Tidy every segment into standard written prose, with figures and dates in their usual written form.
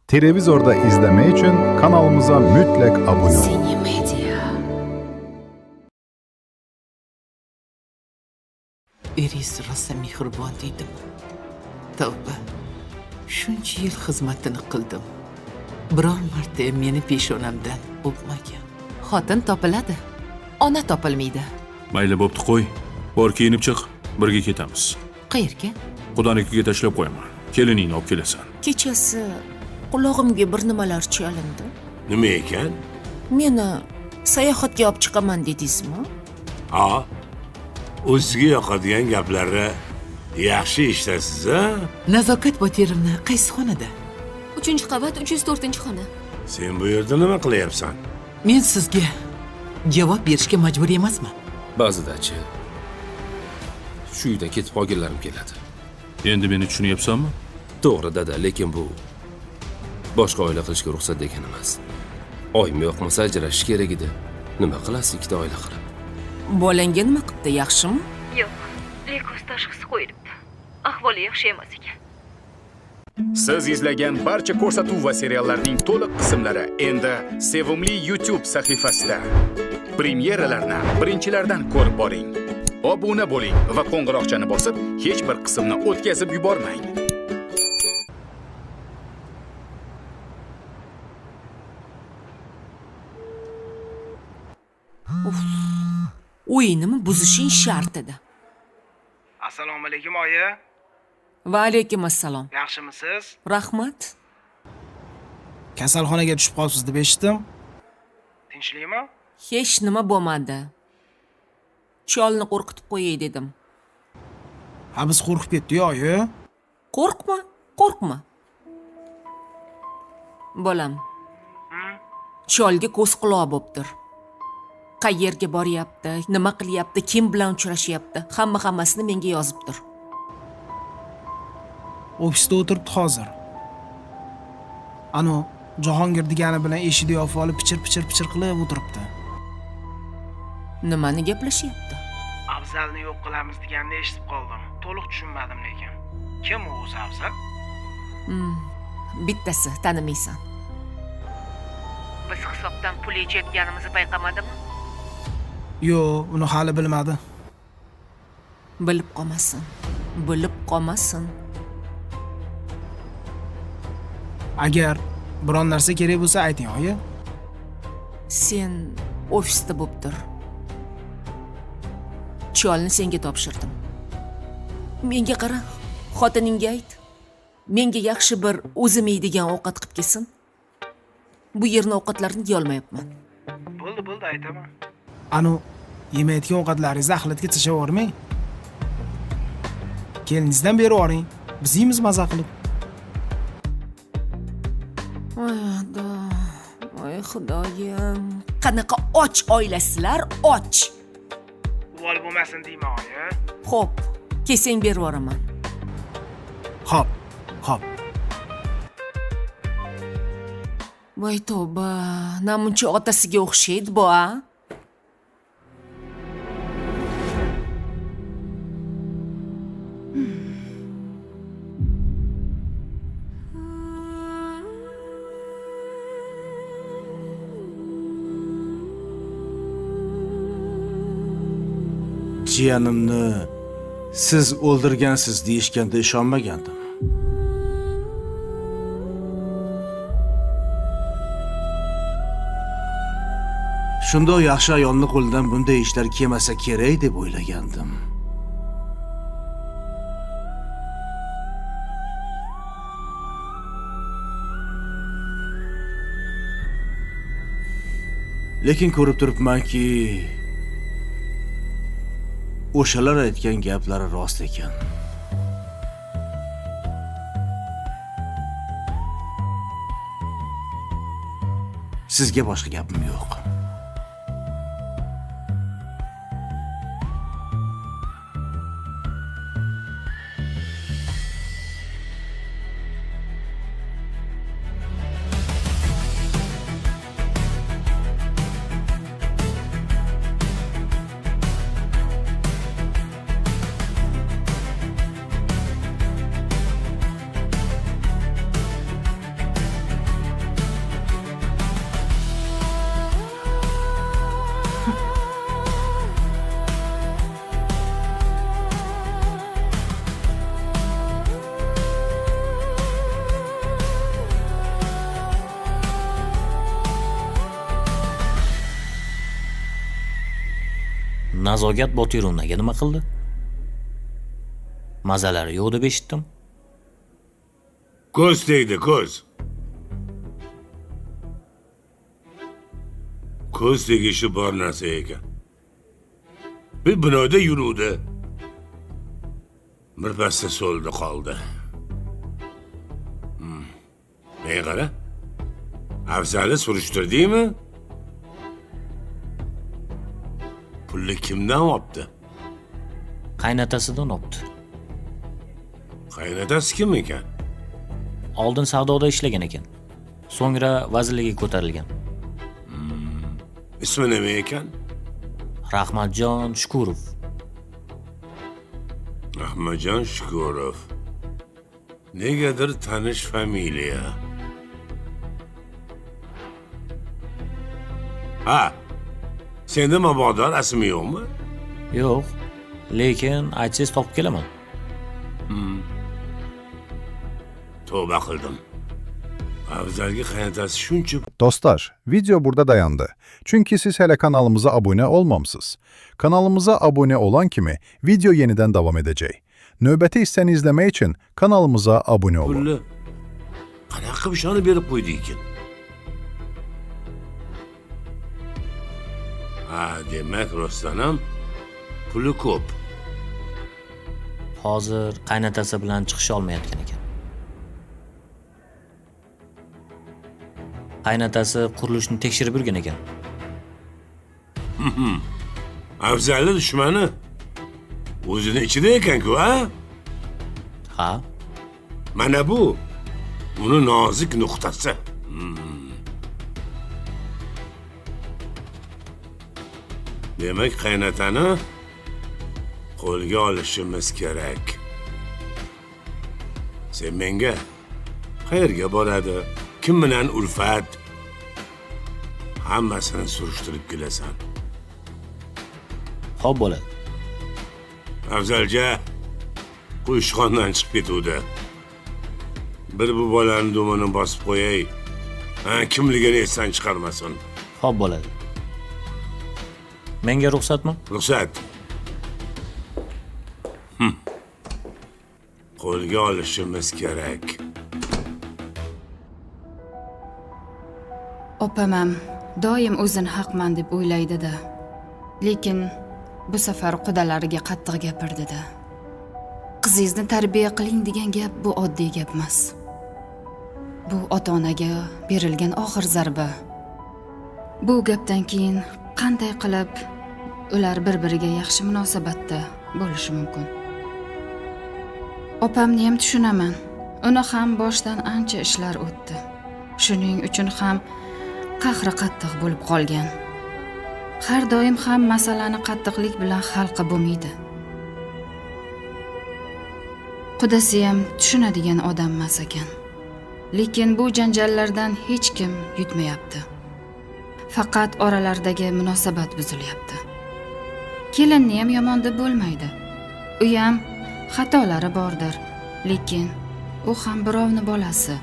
Televizorda izlemek için kanalımıza mutlak abone olun. Cinemedia. Eris rosa mehribon dedim. Tavba. Shuncha yil xizmatini qildim. Biror marta meni peshonamdan o'pmagan. Xotin topiladi, ona topilmaydi. Mayli bo'pti qo'y. Bor kiyinib chiq, birga ketamiz. Qayerga? Xudonikiga tashlab qo'yaman. Keliningni olib kelasan. Kechasi qulog'imga bir nimalar chalindi. Nima ekan? Meni sayohatga olib chiqaman dedingizmi? Ha? O'ziga yoqadigan gaplarni yaxshi eshitasiz, ha? Nazokat Botirovna qaysi xonada? 3-qavat 304-xona. Sen bu yerda nima qilyapsan? Men sizga javob berishga majbur emasman. Ba'zidachi shu uydan ketib qolganlarim keladi. Endi meni tushunyapsanmi? To'g'ri dada, lekin bu boshqa oila qilishga ruxsat degan emas. Oyim yoqmasa ajrashish kerak edi. Nima qilasiz ikkita oila qilib? Bolangga nima qildi, yaxshimi? Yo'q, leykoz tashxisi qo'yilibdi. Ahvoli yaxshi emas ekan. Siz izlagan barcha ko'rsatuv va seriallarning to'liq qismlari endi Sevimli YouTube sahifasida. Premyeralarni birinchilardan ko'rib boring. Obuna bo'ling va qo'ng'iroqchani bosib, hech bir qismni o'tkazib yubormang. O'yinimni buzishing shart edi. Assalomu alaykum oyi. Va alaykum assalom. Yaxshimisiz? Rahmat. Kasalxonaga tushib qolibsiz deb eshitdim. Tinchlikmi? Hech nima bo'lmadi. Cholni qo'rqitib qo'yay dedim. Ha, biz qo'rqib ketdik oyi. Qo'rqma. Bolam. Cholga ko'z quloq bo'ptir. Qayerga boryapti, nima qilyapti, kim bilan uchrashyapti, hammasini menga yozibdir. Ofisda o'tiribdi hozir. Ano, Jahongir degani bilan eshikni yopib olib pichir qilib o'tiribdi. Nimani gaplashyapti? Afzalni yo'q qilamiz deganini eshitib qoldim. To'liq tushunmadim lekin. Kim u o'zi Afzal? Bittasi tanimaysan. Biz hisobdan pul yechayotganimizni payqamadimi? Yo'q, uni hali bilmadi. Bilib qolmasin. Agar biron narsa kerak bo'lsa ayting, oyi. Sen ofisda bo'ptir. Cholni senga topshirdim. Menga qara, xotiningga ayt. Menga yaxshi bir o'zim yeydigan ovqat qilib kelsin. Bu yerni ovqatlarini yeyolmayapman. Bo'ldi, aytaman. Anu, yemayotgan ovqatlaringizni axlatga tashlab yubormang. Keliningizdan berib yuboring. Biz yeymiz maza qilib. Voy xudoyim. Qanaqa och oilasizlar, och. Uvol bo'lmasin deyman, oyi. Xo'p, kelsang berib yuboraman. Xo'p. Voy tavba, namuncha otasiga o'xshaydi bu, a? Jiyanimni siz o'ldirgansiz deyishganda ishonmagandim. Shunday yaxshi ayolning qo'lidan bunday ishlar kelmasa kerak deb o'ylagandim. Lekin ko'rib turibmanki, o'shalar aytgan gaplari rost ekan. Sizga boshqa gapim yo'q. Nazokat Botirunaga nima qildi? Mazalari yo'q deb eshitdim. Ko'z tegdi, ko'z. Ko'z tegishi bor narsa ekan. Bir binoda yuruvdi. Bir pasda so'lda qoldi. Menga qara. Afzalni surishtirdingmi? Pulni kimdan olibdi? Qaynotasidan olibdi. Qaynotasi kim ekan? Oldin savdoda ishlagan ekan. So'ngra vazirlikka ko'tarilgan. Ismi nima ekan? Rahmatjon Shukurov. Rahmatjon Shukurov. Negadir tanish familiya. Ha. Senda mabodo rasmi yo'qmi? Yo'q, lekin aytsangiz topib kelaman. Tövbe qildim. Afzalga qaynotasi shuncha Dostlar, video burada dayandı. Çünkü siz hele kanalımıza abone olmamışsınız. Kanalımıza abone olan kimi video yeniden devam edecek. Növbəti hissəni izlemek için kanalımıza abone olun. pulni qanaqa bir shoni berib qo'ydi ekan? Ha, demak Rostdan puli ko'p. Hozir qaynotasi bilan chiqisha olmayotgan ekan. Qaynotasi qurilishni tekshirib yurgan ekan. Afzalni dushmani o'zini ichida ekan-ku, ha? Ha? Mana bu uni nozik nuqtasi. Demak, qaynotani qo'lga olishimiz kerak. Sen menga qayerga boradi, kim bilan ulfat, hammasini surishtirib kelasan. Xo'p bo'ladi. Afzalja quyushqondan chiqib ketuvdi. Bir bu bolani dumini bosib qo'yay. Ha, kimligini esdan chiqarmasin. Xo'p bo'ladi. Menga ruxsatmi? Ruxsat. Qo'lga olishimiz kerak. Opam ham doim o'zini haqman deb o'ylaydi-da. Lekin bu safar qudalariga qattiq gapirdi-da. Qizingizni tarbiya qiling degan gap bu oddiy gap emas. Bu ota-onaga berilgan oxir zarba. Bu gapdan keyin qanday qilib ular bir-biriga yaxshi munosabatda bo'lishi mumkin? Opamni ham tushunaman. Uni ham boshdan ancha ishlar o'tdi. Shuning uchun ham qahri qattiq bo'lib qolgan. Har doim ham masalani qattiqlik bilan hal qilib bo'lmaydi. Qudasi ham tushunadigan odam emas ekan. Lekin bu janjallardan hech kim yutmayapti. Faqat oralaridagi munosabat buzilyapti. Kelinni ham yomon deb bo'lmaydi. U ham xatolari bordir, lekin u ham birovni bolasi,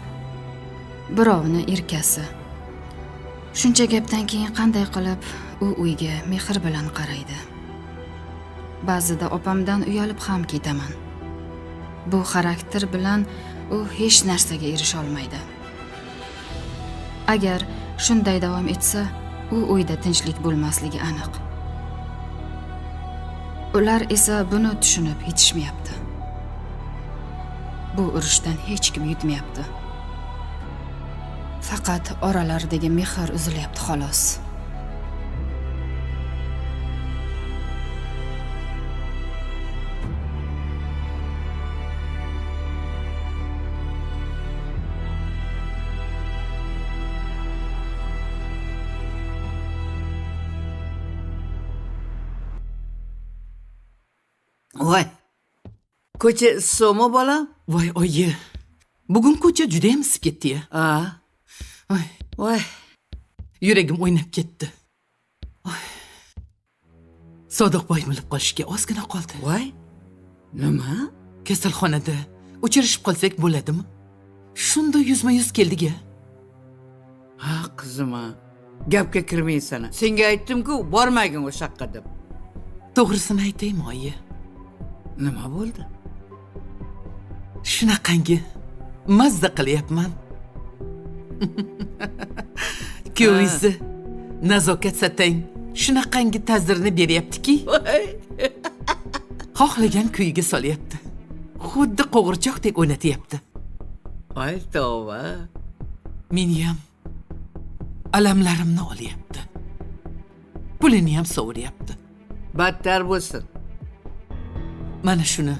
birovni erkasi. Shuncha gapdan keyin qanday qilib u uyga mehr bilan qaraydi? Ba'zida opamdan uyalib ham ketaman. Bu xarakter bilan u hech narsaga erisha olmaydi. Agar shunday davom etsa, u uyda tinchlik bo'lmasligi aniq. Ular esa buni tushunib yetishmayapti. Bu urushdan hech kim yutmayapti. Faqat oralaridagi mehr uzilyapti xolos. Voy. Ko'cha issiqmi bolam? Voy oyi. Bugun ko'cha juda ham isib ketdi-ya. Voy. Voy. Yuragim o'ynab ketdi. Sodiqboy bilib qolishga ozgina qoldi. Voy. Nima? Kasalxonada o'chirishib qolsak bo'ladimi? Shunda yuzma-yuz keldik-ya. Ha qizim, gapga kirmaysan. Senga aytdim-ku, bormagin o'sha yoqqa deb. To'g'risini aytaymi, oyi? Nima bo'ldi? Shunaqangi mazza qilyapman. Ko'zingizni nazokat satang shunaqangi ta'zirini beryaptiki. Xohlagan kuyiga solyapti. Xuddi qo'g'irchoqdek o'ynatyapti. Voy tavba. Meni ham alamlarimni olyapti. Pulini ham sovuryapti. Battar bo'lsin. Mana shuni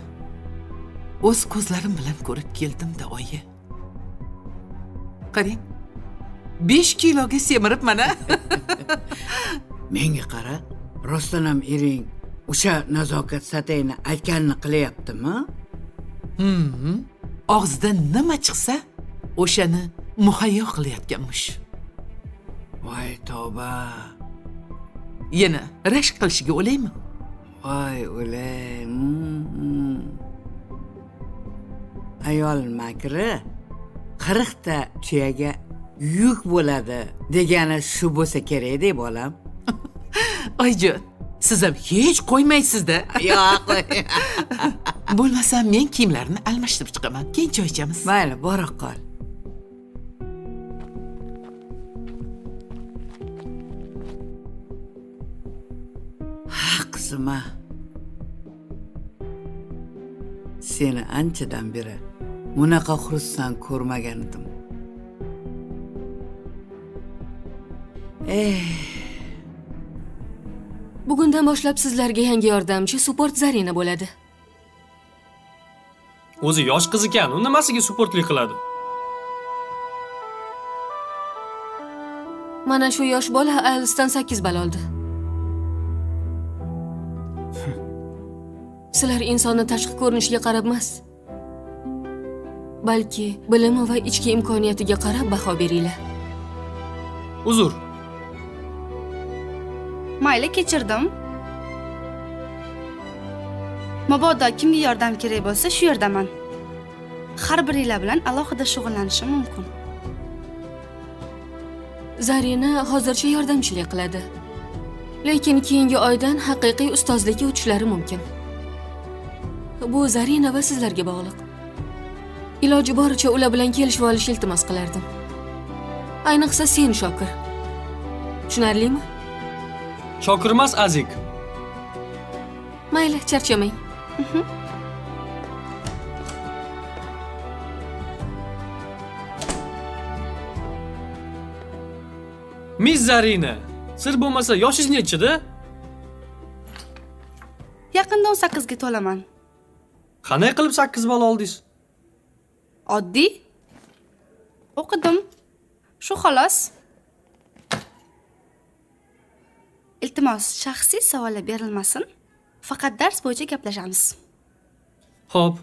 o'z ko'zlarim bilan ko'rib keldim-da, oyi. Qarang. 5 kiloga semiribman a. Menga qara, rostdan ham ering o'sha nazokat satayni aytganini qilyaptimi? Og'zidan nima chiqsa, o'shani muhayyo qilayotganmish. Voy tavba. Yana rashk qilishiga o'laymi? Voy o'lay. Ayol makri 40 ta tuyaga yuk bo'ladi degani shu bo'lsa kerak-da, bolam. Oyjon, siz ham hech qo'ymaysiz-da. Yo'q. Bo'lmasa men kiyimlarni almashtirib chiqaman. Keyin choy ichamiz. Mayli, bora qol. Qizim-a. Seni anchadan beri bunaqa xursand ko'rmagan edim. Bugundan boshlab sizlarga yangi yordamchi support Zarina bo'ladi. O'zi yosh qiz ekan, u nimasiga supportlik qiladi? Mana shu yosh bola IELTSdan 8 ball oldi. Sizlar insonni tashqi ko'rinishiga qarab emas, balki bilimi va ichki imkoniyatiga qarab baho beringlar. Uzr. Mayli, kechirdim. Mabodo kimga yordam kerak bo'lsa, shu yerdaman. Har biringlar bilan alohida shug'ullanishim mumkin. Zarina hozircha yordamchilik qiladi. Lekin keyingi oydan haqiqiy ustozlikka o'tishlari mumkin. Bu Zarina va sizlarga bog'liq. Iloji boricha ular bilan kelishib olishni iltimos qilardim. Ayniqsa sen, Shokir. Tushunarlimi? Shokir emas, Azik. Mayli, charchamang. Miss Zarina, sir bo'lmasa yoshingiz nechida? Yaqinda 18 ga to'laman. Qanday qilib 8 ball oldingiz? Oddiy. O'qidim. Shu xolos. Iltimos, shaxsiy savollar berilmasin. Faqat dars bo'yicha gaplashamiz. Xo'p.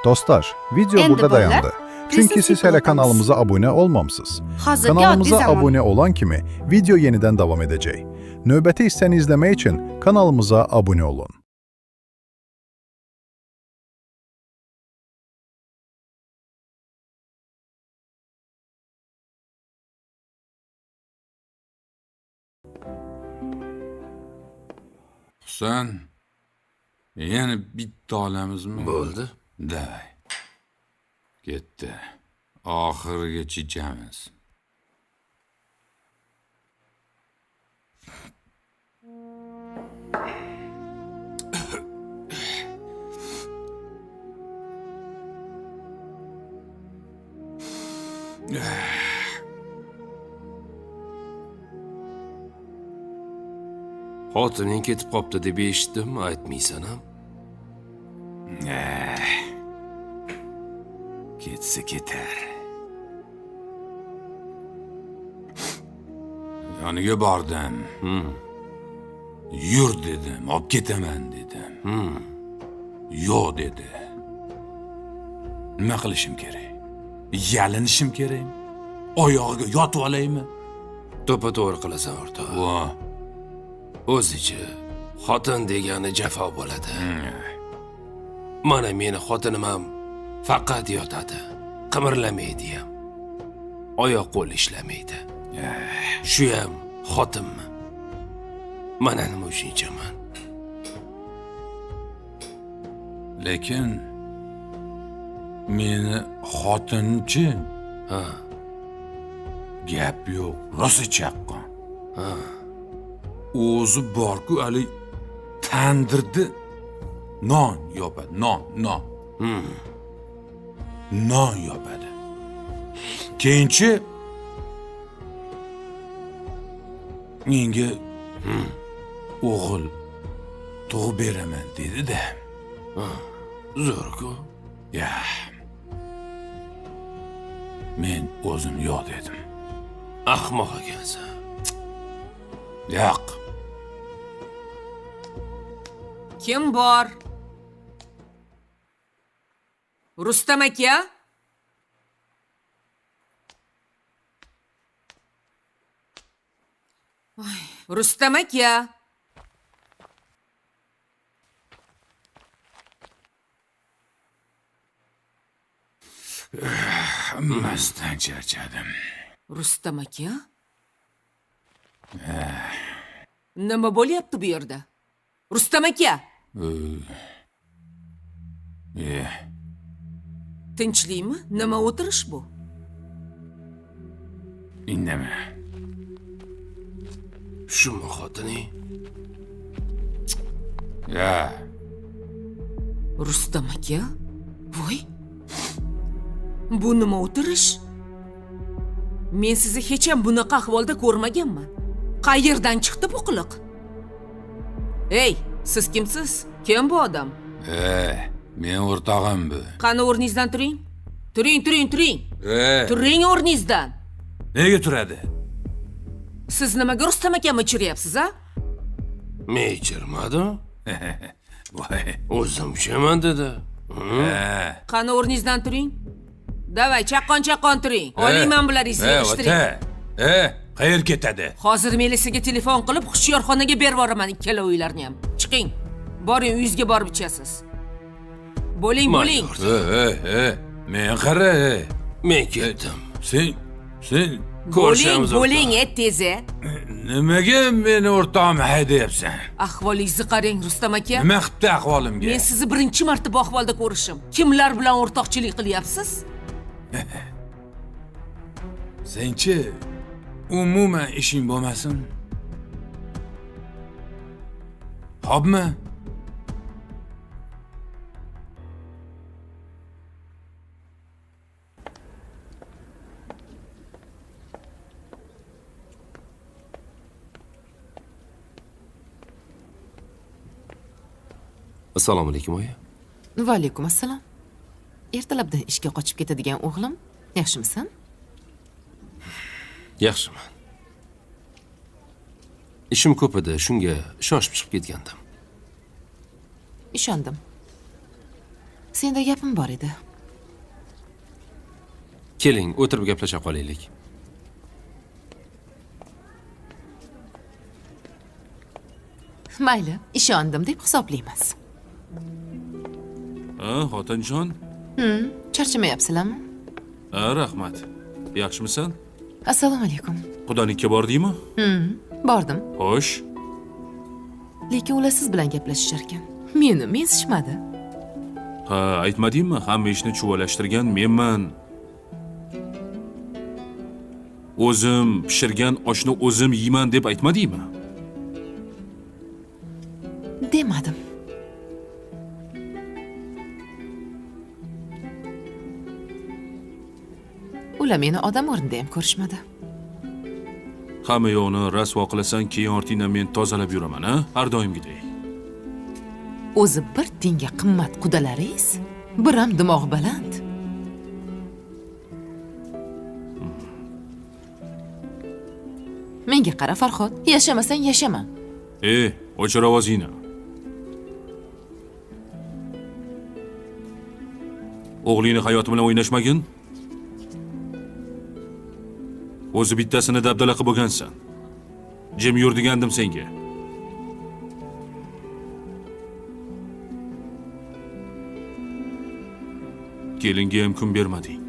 Dostlar, video Endi burada bolalar, dayandı. Çünkü siz hele Prinsip kanalımıza abone olmamışsınız. Hazırki Kanalımıza oddiy zaman. abone olan kimi video yeniden devam edecek. Növbəti hissəni izlemek için kanalımıza abone olun. Husan, yana bitta olamizmi? Bo'ldi. Davay. Ketdi. Oxirigacha ichamiz. Xotining ketib qopti deb eshitdim, aytmaysan ham. Ketsa ketar. Yoniga bordim. Yur dedim, olib ketaman dedim. Yo'q dedi. Nima qilishim kerak? Yalinishim kerakmi? Oyog'iga yotib olaymi? To'pa-to'g'ri qilasan, o'rtoq. O'zicha xotin degani jafo bo'ladi. Mana meni xotinim ham faqat yotadi, qimirlamaydi ham. oyoq qo'li ishlamaydi. Shuyam xotinmi? Mana nima uchunchaman. Lekin meni xotinchi? Ha. Gap yo'q, rosa chaqqon. Ha. O'zi bor-ku, ali tandirda non yopadi, non. Non yopadi. Keyinchi menga o'g'il tug'ib beraman dedi-da. Zo'r-ku. Ya. Men o'zim yo'q dedim. Ahmoq ekansan. Yo'q. Kim bor? Rustam aka? Rustam aka? Hammasidan charchadim. Rustam aka? Nima bo'lyapti bu yerda? Rustam aka? Tinchlikmi? Nima o'tirish bu? Indama. Shumi xotining? Ya. Rustam aka? Voy. Bu nima o'tirish? Men sizni hech ham bunaqa ahvolda ko'rmaganman. Qayerdan chiqdi bu qiliq? Ey, siz kimsiz? Kim bu odam? Men o'rtog'im bu. Qani o'rningizdan turing. Turing. Turing o'rningizdan. Nega turadi? Siz nimaga Rustam akam ichiryapsiz, a? Men ichirmadim. Voy. O'zim ichaman dedi. Qani o'rningizdan turing. Davay, chaqqon turing. Olayman bularingizni yig'ishtiring. Qayer ketadi? Hozir Melisaga telefon qilib, hushyorxonaga berib yuboraman ikkalovilarni ham. Chiqing. Boring, uyingizga borib ichasiz. Bo'ling. Men qara. Men ketdim. Sen bo'ling, tezi. Nimaga meni o'rtog'im haydayapsan? Ahvolingizni qarang, Rustam aka. Nima qilibdi ahvolimga? Men sizni birinchi marta bu ahvolda ko'rishim. Kimlar bilan o'rtoqchilik qilyapsiz? Senchi umuman ishing bo'lmasin. Xo'pmi? Assalomu alaykum oyi. Va alaykum assalom. Ertalabdan ishga qochib ketadigan o'g'lim, yaxshimisan? Yaxshiman. Ishim ko'p edi, shunga shoshib chiqib ketgandim. Ishondim. Senda gapim bor edi. Keling, o'tirib gaplasha qolaylik. Mayli, ishondim deb hisoblaymiz. Xotinjon? Charchamayapsizlarmi? Rahmat. Yaxshimisan? Assalomu alaykum. Xudonikka bordingmi? Bordim. Xo'sh. Lekin ular siz bilan gaplashishar ekan. Meni mensishmadi. Ha, aytmadingmi? Hamma ishni chuvalashtirgan menman. O'zim pishirgan oshni o'zim yeyman deb aytmadingmi? Demadim. Ular meni odam o'rnida ham ko'rishmadi. Hamma yo'qni rasvo qilasan, keyin ortingdan men tozalab yuraman, ha? Har doimgidek. O'zi bir tenga qimmat qudalaringiz, bir ham dimog'i baland. Menga qara Farhod, yashamasang yashama. O'chir ovozingni. O'g'lingni hayoti bilan o'ynashmagin. O'zi bittasini dabdala qilib bo'lgansan. Jim yur degandim senga. Kelinga ham kun bermading.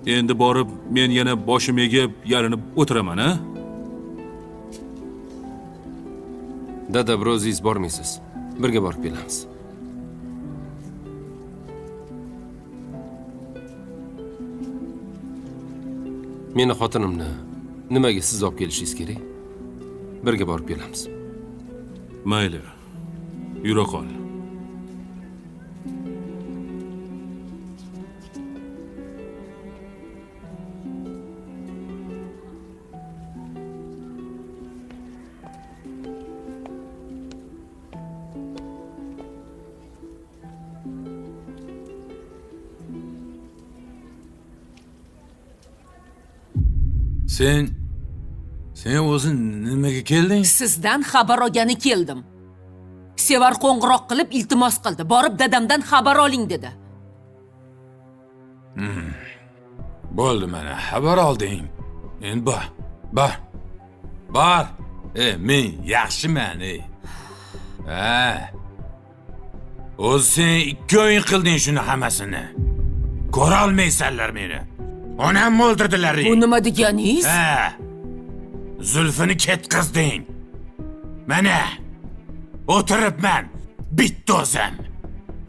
Endi borib men yana boshim egib yalinib o'tiraman, a? Dada, bir o'zingiz bormaysiz. Birga borib kelamiz. Meni xotinimni nimaga siz olib kelishingiz kerak? Birga borib kelamiz. Mayli. Yura qol. Sen o'zing nimaga kelding? Sizdan xabar olgani keldim. Sevar qo'ng'iroq qilib iltimos qildi. Borib dadamdan xabar oling dedi. Bo'ldi, mana xabar olding. Endi bor. Men yaxshiman, O'zi sen 2 o'yin qilding shuni hammasini. Ko'ra olmaysanlar meni. Onamni o'ldirdilar. Bu nima deganingiz? Zulfini ketqizding. Mana o'tiribman bitta o'zim.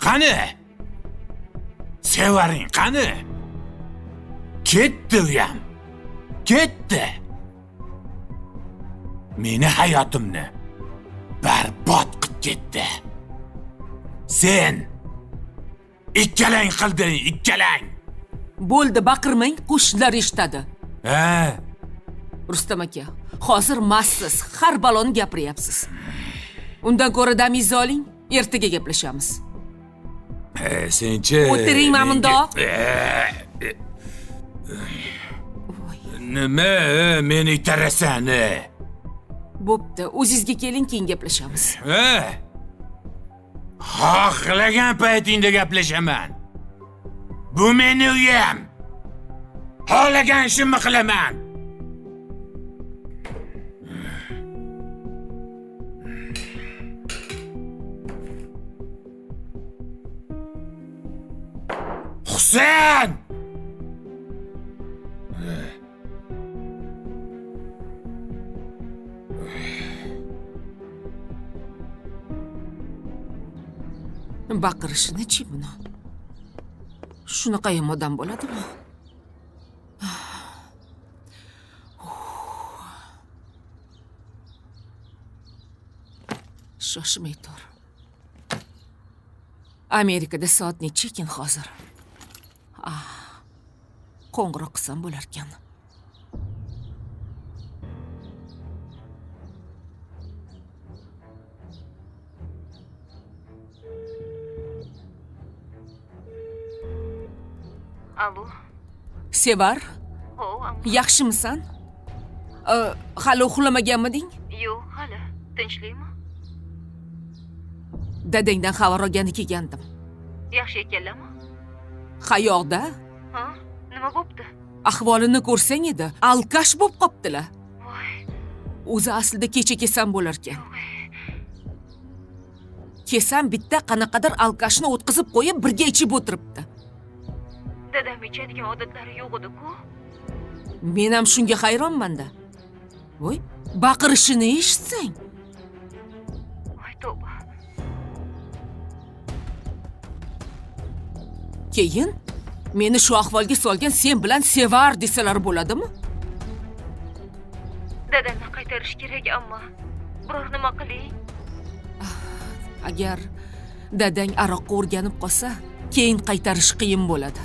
Qani? Sevaring qani? Ketdi uyam. Ketdi. Meni hayotimni barbod qilib ketdi. Sen ikkalang qilding, ikkalang. Bo'ldi, baqirmang, qo'shnilar eshitadi. Rustam aka, hozir massiz, har baloni gapiryapsiz. Undan ko'ra damingizni oling, ertaga gaplashamiz. Senchi o'tiring mamundoq. Nima meni itarasan? Bo'pti, o'zingizga keling, keyin gaplashamiz. Xohlagan paytingda gaplashaman. Bu meni uyim. Xohlagan ishimni qilaman. Husayn! Baqirishini-chi buni? Shunaqa ham odam bo'ladimi? Shoshmay tur. Amerikada soat necha ekan hozir? Qo'ng'iroq qilsam bo'lar ekan. Alo. Sevar, Amma. yaxshimisan? Hali uxlamaganmiding? Yo'q, hali. Tinchlikmi? Dadangdan xabar olgani kelgandim. Yaxshi ekanlarmi? Qayoqda? Ha? Nima bo'pti? Ahvolini ko'rsang edi, alkash bo'lib qoptilar. Voy. O'zi aslida kecha kesam bo'lar ekan. Kesam bitta qanaqadir alkashni o'tkazib qo'yib, birga ichib o'tiribdi. Dadam ichadigan odatlari yo'q edi-ku. Men ham shunga hayronman-da. Voy, baqirishini eshitsang. Voy tavba. Keyin meni shu ahvolga solgan sen bilan Sevar desalar bo'ladimi? Dadamni qaytarish kerak, ammo biror nima qiling. Agar dadang aroqqa o'rganib qolsa, keyin qaytarish qiyin bo'ladi.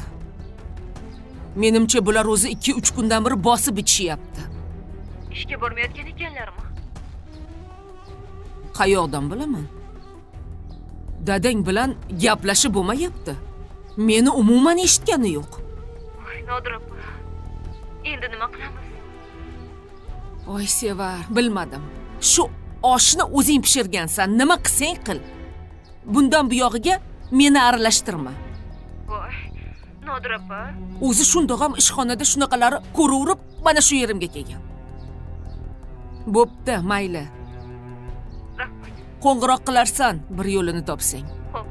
Menimcha bular o'zi 2-3 kundan beri bosib ichishyapti. Ishga bormayotgan ekanlarmi? Qayoqdan bilaman? Dadang bilan gaplashib bo'lmayapti. Meni umuman eshitgani yo'q. Voy, Nodir opa. Endi nima qilamiz? Voy Sevar, bilmadim. Shu oshni o'zing pishirgansan, nima qilsang qil. Bundan buyog'iga meni aralashtirma. Voy, Nodir opa. O'zi shundoq ham ishxonada shunaqalari ko'raverib, mana shu yerimga kelgan. Bo'pti, mayli. Rahmat. Qo'ng'iroq qilarsan, bir yo'lini topsang. Xo'p.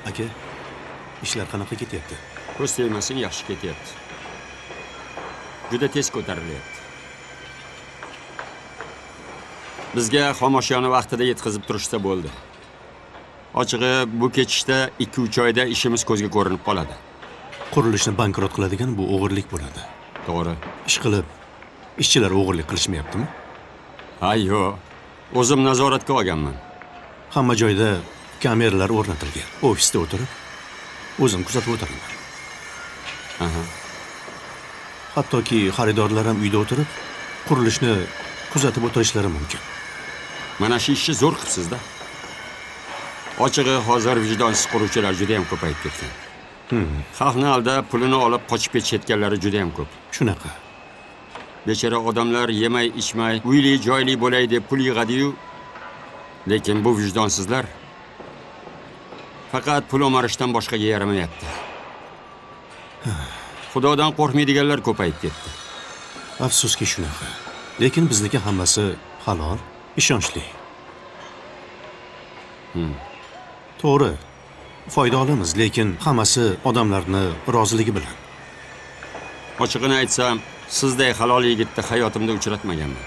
Aka, ishlar qanaqa ketyapti? Ko'z tegmasin, yaxshi ketyapti. Juda tez ko'tarilyapti. Bizga xomashyoni vaqtida yetkazib turishsa bo'ldi. Ochig'i, bu ketishda 2-3 oyda ishimiz ko'zga ko'rinib qoladi. Qurilishni bankrot qiladigan bu o'g'irlik bo'ladi. To'g'ri. Ish qilib, ishchilar o'g'irlik qilishmayaptimi? Ha, yo'q. O'zim nazoratga olganman. Hamma joyda kameralar o'rnatilgan. Ofisda o'tirib, o'zim kuzatib o'tiraman. Aha. Hattoki xaridorlar ham uyda o'tirib, qurilishni kuzatib o'tirishlari mumkin. Mana shu ishni zo'r qilibsiz-da. Ochig'i, hozir vijdonsiz quruvchilar juda ham ko'payib ketgan. Xalqni aldab, pulini olib qochib ketayotganlari juda ham ko'p. Shunaqa. Bechora odamlar yemay, ichmay, uyli, joyli bo'lay deb pul yig'adi-yu, lekin bu vijdonsizlar faqat pul o'marishdan boshqaga yaramayapti. Xudodan qo'rqmaydiganlar ko'payib ketdi. Afsuski shunaqa. Lekin bizniki hammasi halol, ishonchli. To'g'ri. Foyda olamiz, lekin hammasi odamlarni roziligi bilan. Ochig'ini aytsam, sizday halol yigitni hayotimda uchratmaganman.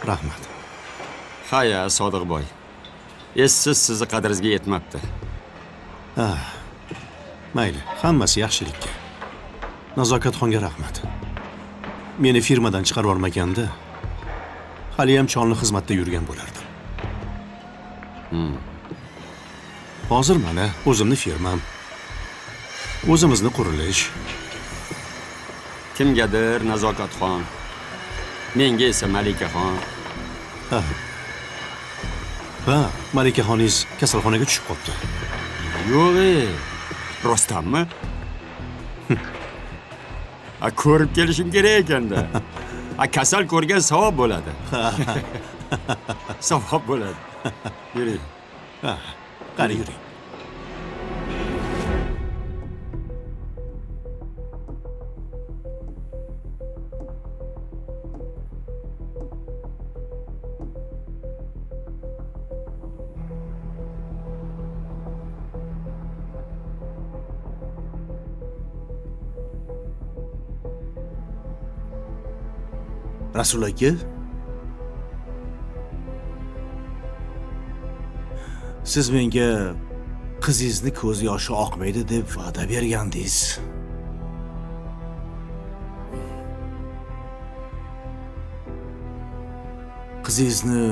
Rahmat. Ha-ya, Sodiqboy. Essiz sizni qadringizga yetmabdi. Mayli, hammasi yaxshilikka. Nazokatxonga rahmat. Meni firmadan chiqarib yubormaganda, hali ham jonli xizmatda yurgan bo'lardim. Hozir mana o'zimni firmam, o'zimizni qurilish. Kimgadir Nazokatxon, menga esa Malikaxon. Ha, Malikaxoningiz kasalxonaga tushib qoldi. Yo'q, rostdanmi? Ko'rib kelishim kerak ekanda. Kasal ko'rgan savob bo'ladi. Savob bo'ladi. Yuring. Qani yuring. Rasul aka, siz menga qizingizni ko'z yoshi oqmaydi deb va'da bergandingiz. Qizingizni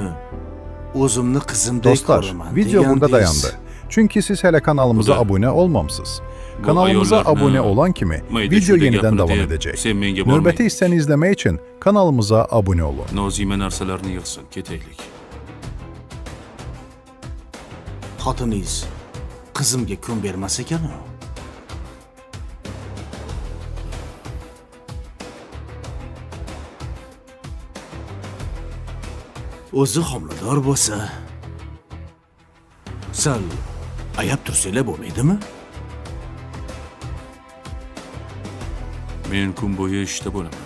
o'zimni qizimdek Dostlar, ko'raman video burada degandingiz. dayandı. Çünkü siz hele kanalımıza abone olmamışsınız. Kanalımıza ayollarni abone olan kimi mayda video chuyda yeniden gapirdi devam deb, edecek. sen menga Nöbeti bormang. isten izlemek için kanalımıza abone olun. Nozima narsalarni yig'sin, ketaylik. Xotiningiz qizimga kun bermas ekan u. O'zi homilador bo'lsa, sal ayab tursanglar bo'lmaydimi? Men kun bo'yi ishda bo'laman.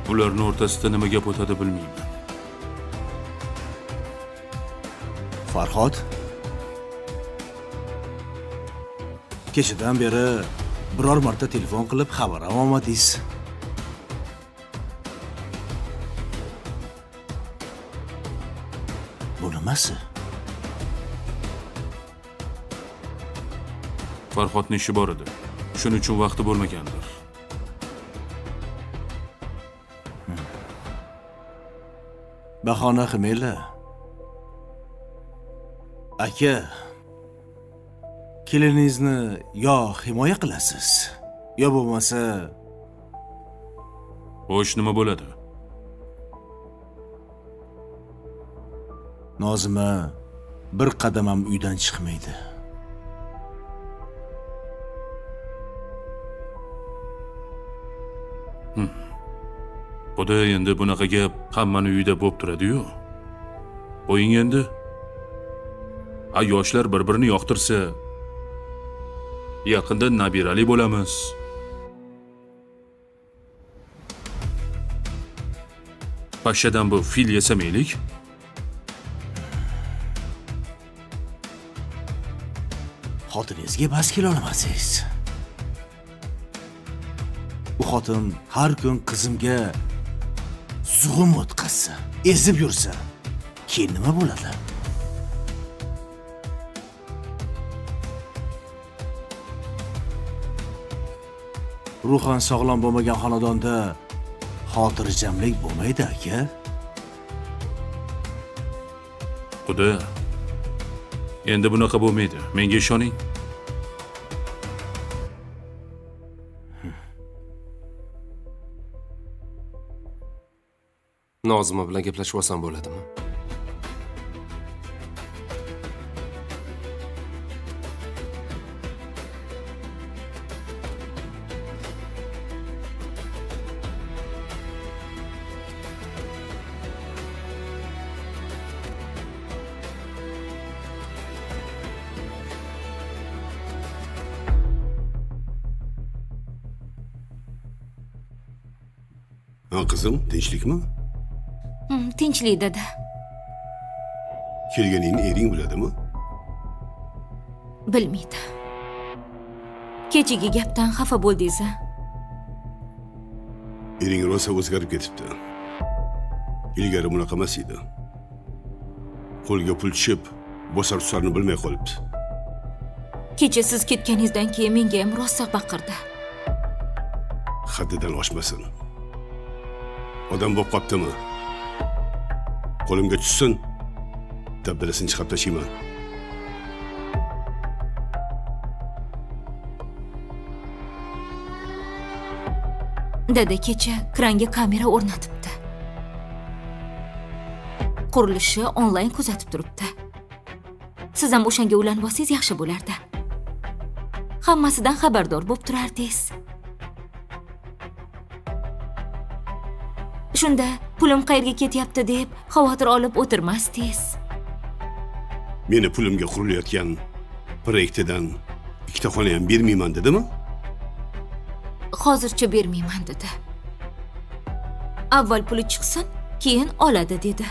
Ularning o'rtasida nima gap o'tadi bilmayman. Farhod, kechadan beri biror marta telefon qilib xabar olmadingiz. Bu nimasi? Farhodning ishi bor edi. Shuning uchun vaqti bo'lmagandir. Bahona qilmanglar. Aka, keliningizni yo himoya qilasiz, yo bo'lmasa Xo'sh, nima bo'ladi? Nozima bir qadam ham uydan chiqmaydi. Xudo endi bunaqa gap hammani uyida bo'lib turadi-yu. Qo'ying endi. Yoshlar bir-birini yoqtirsa, yaqinda nabirali bo'lamiz. Pashshadan bu fil yasamaylik. xotiningizga bas kela olmasangiz. Bu xotin har kun qizimga zug'um o'tkazsa, ezib yursa, keyin nima bo'ladi? Ruhan sog'lom bo'lmagan xonadonda xotirjamlik bo'lmaydi, aka. Xudo. Endi bunaqa bo'lmaydi. Menga ishoning. Nozima bilan gaplashib olsam bo'ladimi? Ha qizim, tinchlikmi? Tinchlik dada. Kelganingni ering biladimi? Bilmaydi. Kechagi gapdan xafa bo'ldingiz-a? Ering rosa o'zgarib ketibdi. Ilgari bunaqa emas edi. Qo'lga pul tushib, bosar-tusarni bilmay qolibdi. Kecha siz ketganingizdan keyin menga ham rosa baqirdi. Haddidan oshmasin. Odam bo'lib qoptimi? Qo'limga tushsin, dabdalasini chiqarib tashlayman. Dada kecha kranga kamera o'rnatibdi. Qurilishi onlayn kuzatib turibdi. Siz ham o'shanga ulanib olsangiz yaxshi bo'lardi. Hammasidan xabardor bo'lib turardingiz. Shunda pulim qayerga ketyapti deb xavotir olib o'tirmasdingiz. Meni pulimga qurilayotgan proyektidan ikkita xona ham bermayman dedimi? Hozircha bermayman dedi. Avval puli chiqsin, keyin oladi dedi.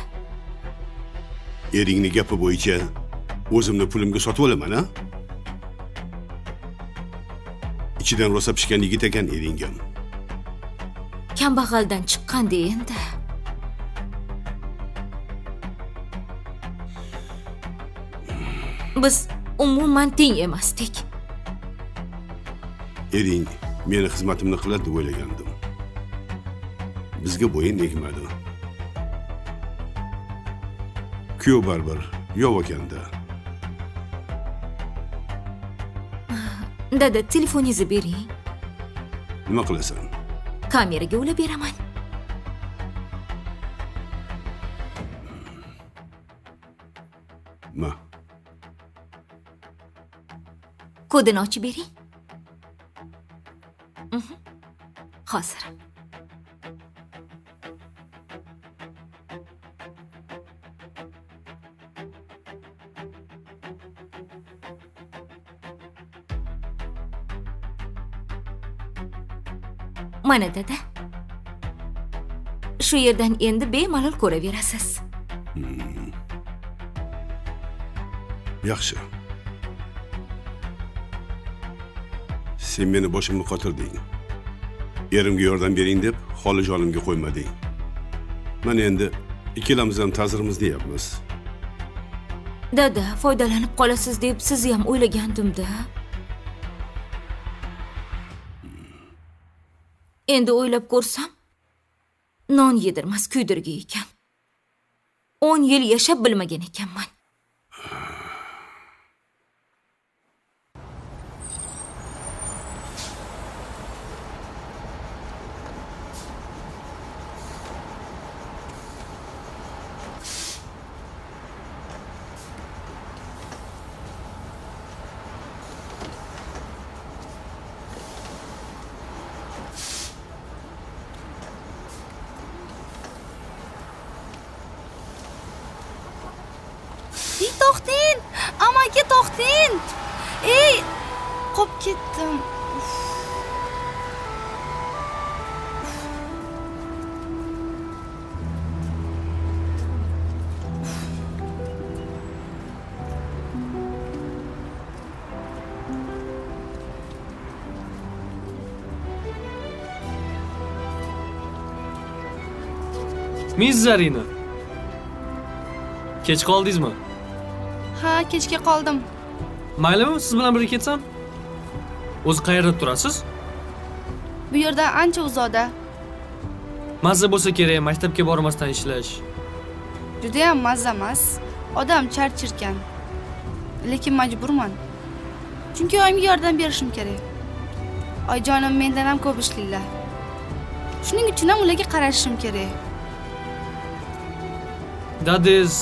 Eringni gapi bo'yicha o'zimni pulimga sotib olaman, ha? Ichidan rosa pishgan yigit ekan eringam. Kambag'aldan chiqqanda endi. Biz umuman teng emasdik. Ering meni xizmatimni qiladi deb o'ylagandim. Bizga bo'yin egmadi. Kuyov barbar yov ekanda. Dada, telefoningizni bering. Nima qilasan? Kameraga ulab beraman. Ma. Kodini ochib bering. Hozir. Mana dada. Shu yerdan endi bemalol ko'raverasiz. Yaxshi. Sen meni boshimni qotirding. Erimga yordam bering deb holi jonimga qo'ymading. Mana endi ikkalamiz ham ta'zirimiz deyapmiz. Dada, foydalanib qolasiz deb sizni ham o'ylagandim-da. Endi o'ylab ko'rsam, non yedirmas kuydirgi ekan. 10 yil yashab bilmagan ekanman. To'xting! Amaki to'xting! Ey, qolib ketdim. Miss Zarina. Kech qoldingizmi? Ha, kechga qoldim. Maylimi, siz bilan birga ketsam? O'zi qayerda turasiz? Bu yerdan ancha uzoqda. Mazza bo'lsa kerak, maktabga bormasdan ishlash. Juda ham mazza emas. Odam charchirkan. Lekin majburman. Chunki oyimga yordam berishim kerak. Oyjonim mendan ham ko'p ishlaydilar. Shuning uchun ham ularga qarashim kerak. Dadingiz?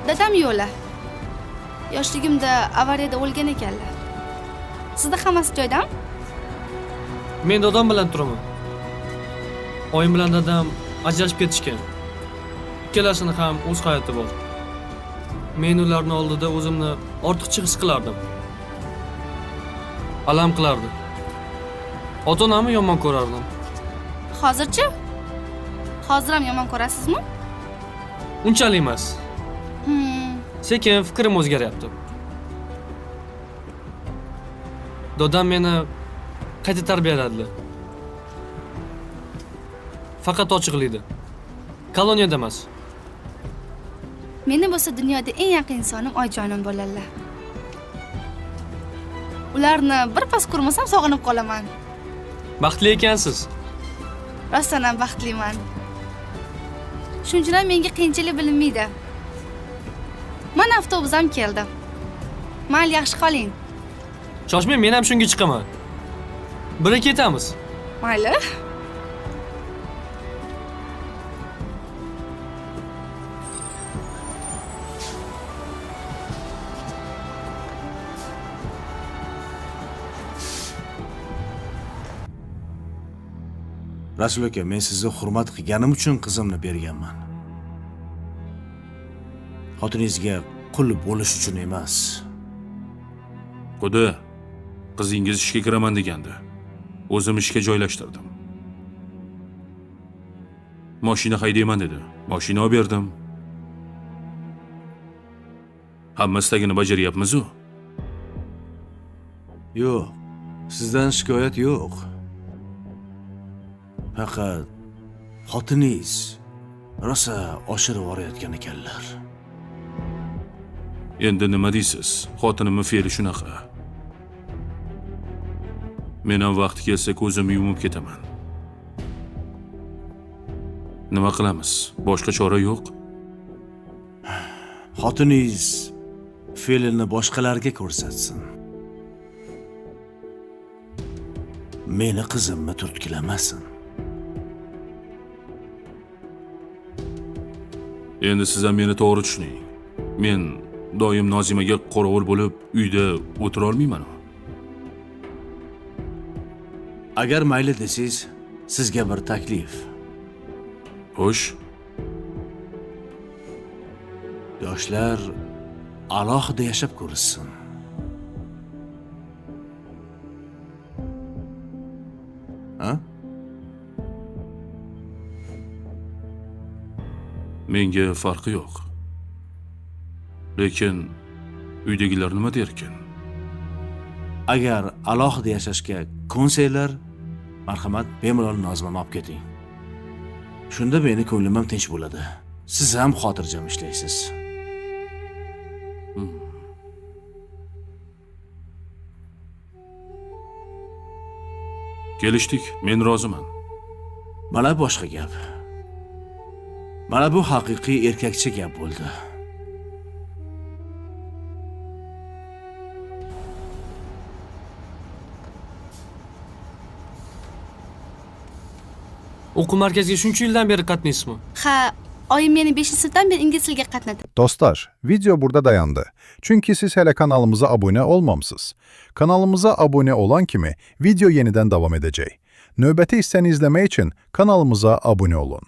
Dadam yo'la. Yoshligimda avariyada o'lgan ekanlar. Sizda hammasi joyidami? Men dadam bilan turaman. Oyim bilan dadam ajrashib ketishgan. Ikkalasini ham o'z hayoti bor. Men ularning oldida o'zimni ortiqcha his qilardim. Alam qilardi. Ota-onamni yomon ko'rardim. Hozirchi? Hozir ham yomon ko'rasizmi? Unchalik emas. Sekin fikrim o'zgaryapti. Dadam meni qayta tarbiyaladilar. Faqat ochiqlikda. Koloniyada emas. Meni bo'lsa dunyoda eng yaqin insonim oyjonim bo'ladilar. Ularni birpas ko'rmasam sog'inib qolaman. Baxtli ekansiz. Rostdan ham baxtliman. Shuning uchun ham menga qiyinchilik bilinmaydi. Mana avtobus ham keldi. Mayli, yaxshi qoling. Shoshmang, men ham shunga chiqaman. Birga ketamiz. Mayli. Rasul aka, men sizni hurmat qilganim uchun qizimni berganman. Xotiningizga qul bo'lish uchun emas. Xudo, qizingiz ishga kiraman degandi. O'zim ishga joylashtirdim. Mashina haydayman dedi. Mashina olib berdim. Hamma istagini bajaryapmiz-ku. Yo'q, sizdan shikoyat yo'q. Faqat xotiningiz rosa oshirib borayotgan ekanlar. Endi nima deysiz? Xotinimning fe'li shunaqa. Men ham vaqti kelsa ko'zimni yumib ketaman. Nima qilamiz? Boshqa chora yo'q. Xotiningiz fe'lini boshqalarga ko'rsatsin. Meni qizimni turtkilamasin. Endi siz ham meni to'g'ri tushuning. Men doim Nozimaga qorovul bo'lib uyda o'tira olmayman. Agar mayli desangiz, sizga bir taklif. Xo'sh. Yoshlar alohida yashab ko'rishsin. Ha? Menga farqi yo'q. Lekin uydagilar nima derkin? Agar alohida yashashga ko'nsanglar, marhamat, bemalol Nozimani olib keting. Shunda meni ko'nglim ham tinch bo'ladi. Siz ham xotirjam ishlaysiz. Kelishdik, men roziman. Mana boshqa gap. Mana bu haqiqiy erkakcha gap bo'ldi. O'quv markaziga shuncha yildan beri qatnaysizmi? Ha, oyim meni 5-sinfdan beri ingliz tiliga qatnatdi. Dostlar, video burada dayandı. Çünkü siz hele kanalımıza abone olmamısınız. Kanalımıza abone olan kimi video yeniden devam edecek. Növbəti hissəni izlemək için kanalımıza abone olun.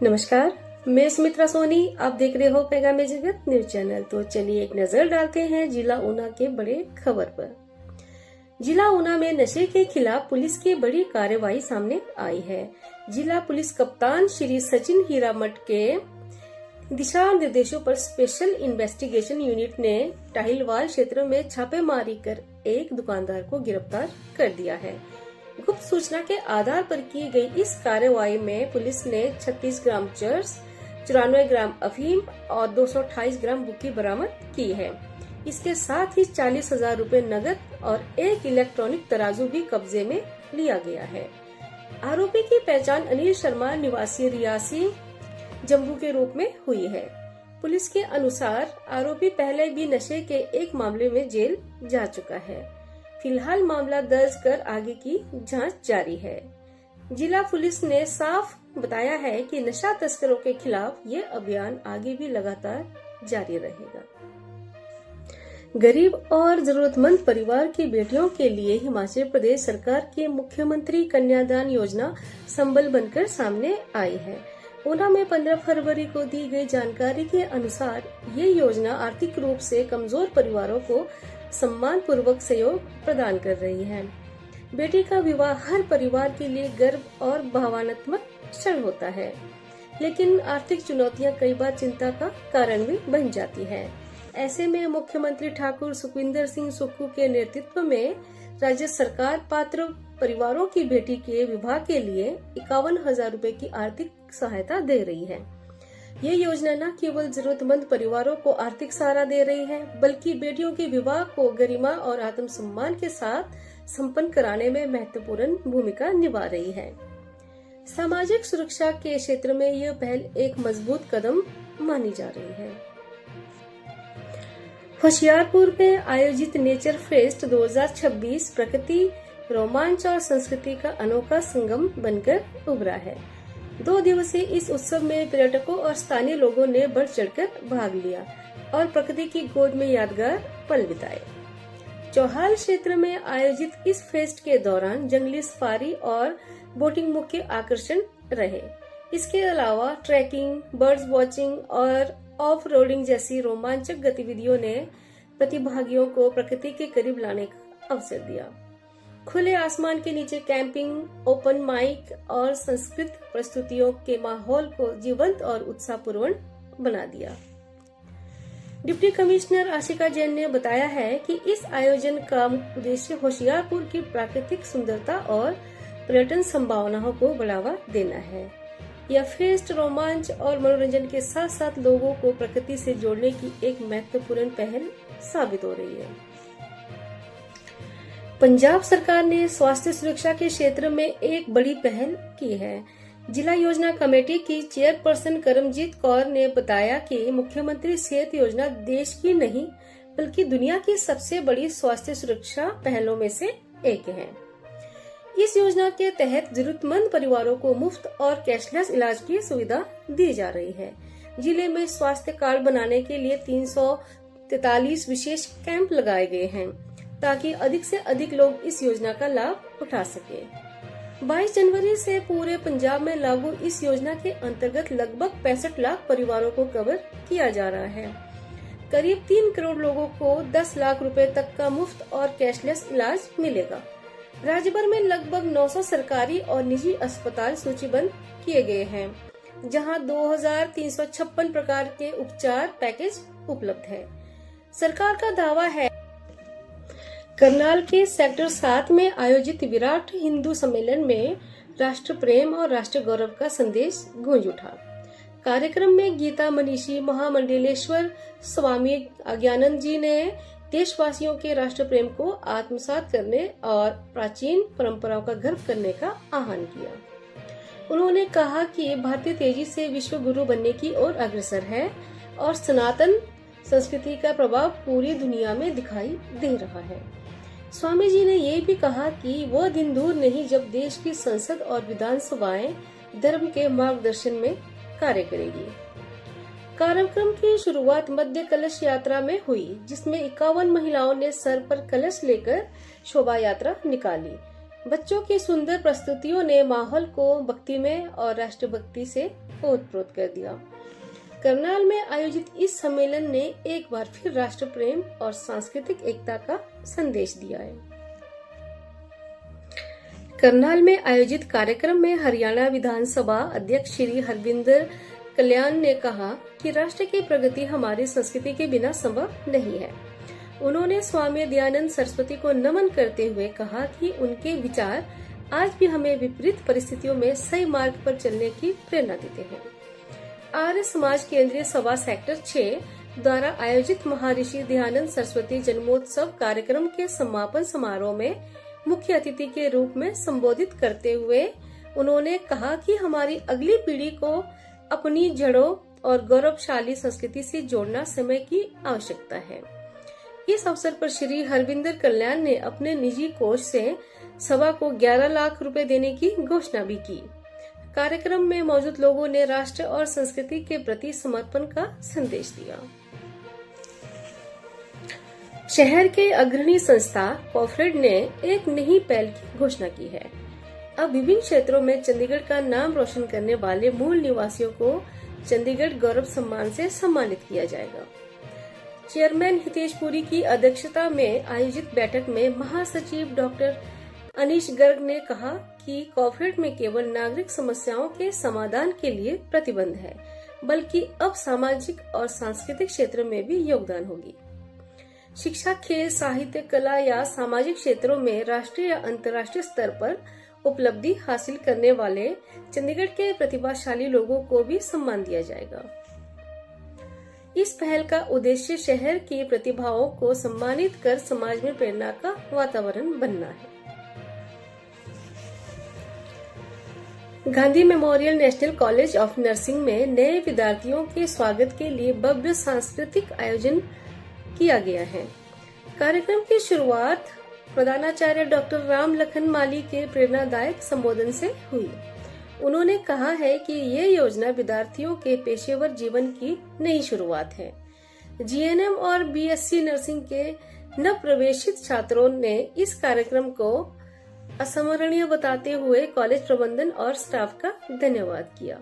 नमस्कार, मैं सुमित्रा सोनी। आप देख रहे हो पैगाम जगत news channel. तो चलिए एक नजर डालते हैं जिला ऊना के बड़े खबर पर। जिला ऊना में नशे के खिलाफ पुलिस की बड़ी कार्रवाई सामने आई है। जिला पुलिस कप्तान श्री सचिन हीरामठ के दिशा निर्देशों पर स्पेशल इन्वेस्टिगेशन यूनिट ने टाहिलवाल क्षेत्र में छापेमारी कर एक दुकानदार को गिरफ्तार कर दिया है। गुप्त सूचना के आधार पर की गई इस कार्रवाई में पुलिस ने 36 ग्राम चर्स, 94 ग्राम अफीम और 228 ग्राम बुकी बरामद की है। इसके साथ ही 40,000 रुपए नगद और एक इलेक्ट्रॉनिक तराजू भी कब्जे में लिया गया है। आरोपी की पहचान अनिल शर्मा निवासी रियासी जम्मू के रूप में हुई है। पुलिस के अनुसार आरोपी पहले भी नशे के एक मामले में जेल जा चुका है। फिलहाल मामला दर्ज कर आगे की जांच जारी है। जिला पुलिस ने साफ बताया है कि नशा तस्करों के खिलाफ ये अभियान आगे भी लगातार जारी रहेगा। गरीब और जरूरतमंद परिवार की बेटियों के लिए हिमाचल प्रदेश सरकार की मुख्यमंत्री कन्यादान योजना संबल बनकर सामने आई है। ऊना में 15 फरवरी को दी गई जानकारी के अनुसार ये योजना आर्थिक रूप से कमजोर परिवारों को सम्मान पूर्वक सहयोग प्रदान कर रही है। बेटी का विवाह हर परिवार के लिए गर्व और भावनात्मक क्षण होता है, लेकिन आर्थिक चुनौतियां कई बार चिंता का कारण भी बन जाती है। ऐसे में मुख्यमंत्री ठाकुर सुखविंदर सिंह सुक्खू के नेतृत्व में राज्य सरकार पात्र परिवारों की बेटी के विवाह के लिए 51,000 रुपए की आर्थिक सहायता दे रही है। ये योजना न केवल जरूरतमंद परिवारों को आर्थिक सहारा दे रही है, बल्कि बेटियों के विवाह को गरिमा और आत्मसम्मान के साथ संपन्न कराने में महत्वपूर्ण भूमिका निभा रही है। सामाजिक सुरक्षा के क्षेत्र में यह पहल एक मजबूत कदम मानी जा रही है। होशियारपुर में आयोजित नेचर फेस्ट 2026 प्रकृति, रोमांच और संस्कृति का अनोखा संगम बनकर उभरा है। 2 दिवसीय इस उत्सव में पर्यटकों और स्थानीय लोगों ने बढ़ चढ़कर भाग लिया और प्रकृति की गोद में यादगार पल बिताए। चौहाल क्षेत्र में आयोजित इस फेस्ट के दौरान जंगली सफारी और बोटिंग मुख्य आकर्षण रहे। इसके अलावा ट्रैकिंग, बर्ड्स वॉचिंग और ऑफ रोडिंग जैसी रोमांचक गतिविधियों ने प्रतिभागियों को प्रकृति के करीब लाने का अवसर दिया। खुले आसमान के नीचे कैंपिंग, ओपन माइक और संस्कृत प्रस्तुतियों के माहौल को जीवंत और उत्साहपूर्ण बना दिया। डिप्टी कमिश्नर आशिका जैन ने बताया है कि इस आयोजन का मुख्य उद्देश्य होशियारपुर की प्राकृतिक सुंदरता और पर्यटन संभावनाओं को बढ़ावा देना है। यह फेस्ट रोमांच और मनोरंजन के साथ साथ लोगों को प्रकृति से जोड़ने की एक महत्वपूर्ण पहल साबित हो रही है। पंजाब सरकार ने स्वास्थ्य सुरक्षा के क्षेत्र में एक बड़ी पहल की है। जिला योजना कमेटी की चेयरपर्सन करमजीत कौर ने बताया कि मुख्यमंत्री सेहत योजना देश की नहीं बल्कि दुनिया की सबसे बड़ी स्वास्थ्य सुरक्षा पहलों में से एक है। इस योजना के तहत जरूरतमंद परिवारों को मुफ्त और कैशलेस इलाज की सुविधा दी जा रही है। जिले में स्वास्थ्य कार्ड बनाने के लिए 343 विशेष कैंप लगाए गए हैं ताकि अधिक से अधिक लोग इस योजना का लाभ उठा सके। 22 जनवरी से पूरे पंजाब में लागू इस योजना के अंतर्गत लगभग 65 लाख परिवारों को कवर किया जा रहा है। करीब 3 करोड़ लोगों को 10 लाख रुपए तक का मुफ्त और कैशलेस इलाज मिलेगा। राज्य भर में लगभग 900 सरकारी और निजी अस्पताल सूचीबद्ध किए गए हैं, जहां 2356 प्रकार के उपचार पैकेज उपलब्ध है। सरकार का दावा है करनाल के सेक्टर 7 में आयोजित विराट हिंदू सम्मेलन में राष्ट्र प्रेम और राष्ट्र गौरव का संदेश गूंज उठा। कार्यक्रम में गीता मनीषी महामंडलेश्वर स्वामी अज्ञानंद जी ने देशवासियों के राष्ट्र प्रेम को आत्मसात करने और प्राचीन परंपराओं का गर्व करने का आह्वान किया। उन्होंने कहा कि भारतीय तेजी से विश्व गुरु बनने की ओर अग्रसर है और सनातन संस्कृति का प्रभाव पूरी दुनिया में दिखाई दे रहा है। स्वामी जी ने ये भी कहा कि वो दिन दूर नहीं जब देश की संसद और विधानसभाएं धर्म के मार्गदर्शन में कार्य करेगी। कार्यक्रम की शुरुआत मध्य कलश यात्रा में हुई, जिसमें 51 महिलाओं ने सर पर कलश लेकर शोभा यात्रा निकाली। बच्चों की सुंदर प्रस्तुतियों ने माहौल को भक्तिमय और राष्ट्रभक्ति से ओतप्रोत कर दिया। करनाल में आयोजित इस सम्मेलन ने एक बार फिर राष्ट्र प्रेम और सांस्कृतिक एकता का संदेश दिया है। करनाल में आयोजित कार्यक्रम में हरियाणा विधानसभा अध्यक्ष श्री हरविंदर कल्याण ने कहा कि राष्ट्र की प्रगति हमारी संस्कृति के बिना संभव नहीं है। उन्होंने स्वामी दयानंद सरस्वती को नमन करते हुए कहा कि उनके विचार आज भी हमें विपरीत परिस्थितियों में सही मार्ग पर चलने की प्रेरणा देते हैं। आर्य समाज केंद्रीय सभा सेक्टर 6 द्वारा आयोजित महर्षि दयानंद सरस्वती जन्मोत्सव कार्यक्रम के समापन समारोह में मुख्य अतिथि के रूप में संबोधित करते हुए उन्होंने कहा कि हमारी अगली पीढ़ी को अपनी जड़ों और गौरवशाली संस्कृति से जोड़ना समय की आवश्यकता है। इस अवसर पर श्री हरविंदर कल्याण ने अपने निजी कोष से सभा को 11 लाख रुपए देने की घोषणा भी की। कार्यक्रम में मौजूद लोगों ने राष्ट्र और संस्कृति के प्रति समर्पण का संदेश दिया। शहर के अग्रणी संस्था कॉफरेड ने एक नई पहल की घोषणा की है। अब विभिन्न क्षेत्रों में चंडीगढ़ का नाम रोशन करने वाले मूल निवासियों को चंडीगढ़ गौरव सम्मान से सम्मानित किया जाएगा। चेयरमैन हितेश पुरी की अध्यक्षता में आयोजित बैठक में महासचिव डॉक्टर अनीश गर्ग ने कहा कि कॉर्पोरेट में केवल नागरिक समस्याओं के समाधान के लिए प्रतिबंध है, बल्कि अब सामाजिक और सांस्कृतिक क्षेत्र में भी योगदान होगी। शिक्षा, खेल, साहित्य, कला या सामाजिक क्षेत्रों में राष्ट्रीय या अंतर्राष्ट्रीय स्तर पर उपलब्धि हासिल करने वाले चंडीगढ़ के प्रतिभाशाली लोगों को भी सम्मान दिया जाएगा। इस पहल का उद्देश्य शहर की प्रतिभाओं को सम्मानित कर समाज में प्रेरणा का वातावरण बनना है। Gandhi memorial national college of nursing में नए विद्यार्थियों के स्वागत के लिए भव्य सांस्कृतिक आयोजन किया गया है। कार्यक्रम की शुरुआत प्रधानाचार्य डॉक्टर राम लखन माली के प्रेरणादायक संबोधन से हुई। उन्होंने कहा है कि ये योजना विद्यार्थियों के पेशेवर जीवन की नई शुरुआत है। जीएनएम और बीएससी नर्सिंग के नव प्रवेशित छात्रों ने इस कार्यक्रम को अस्मरणीय बताते हुए कॉलेज प्रबंधन और स्टाफ का धन्यवाद किया।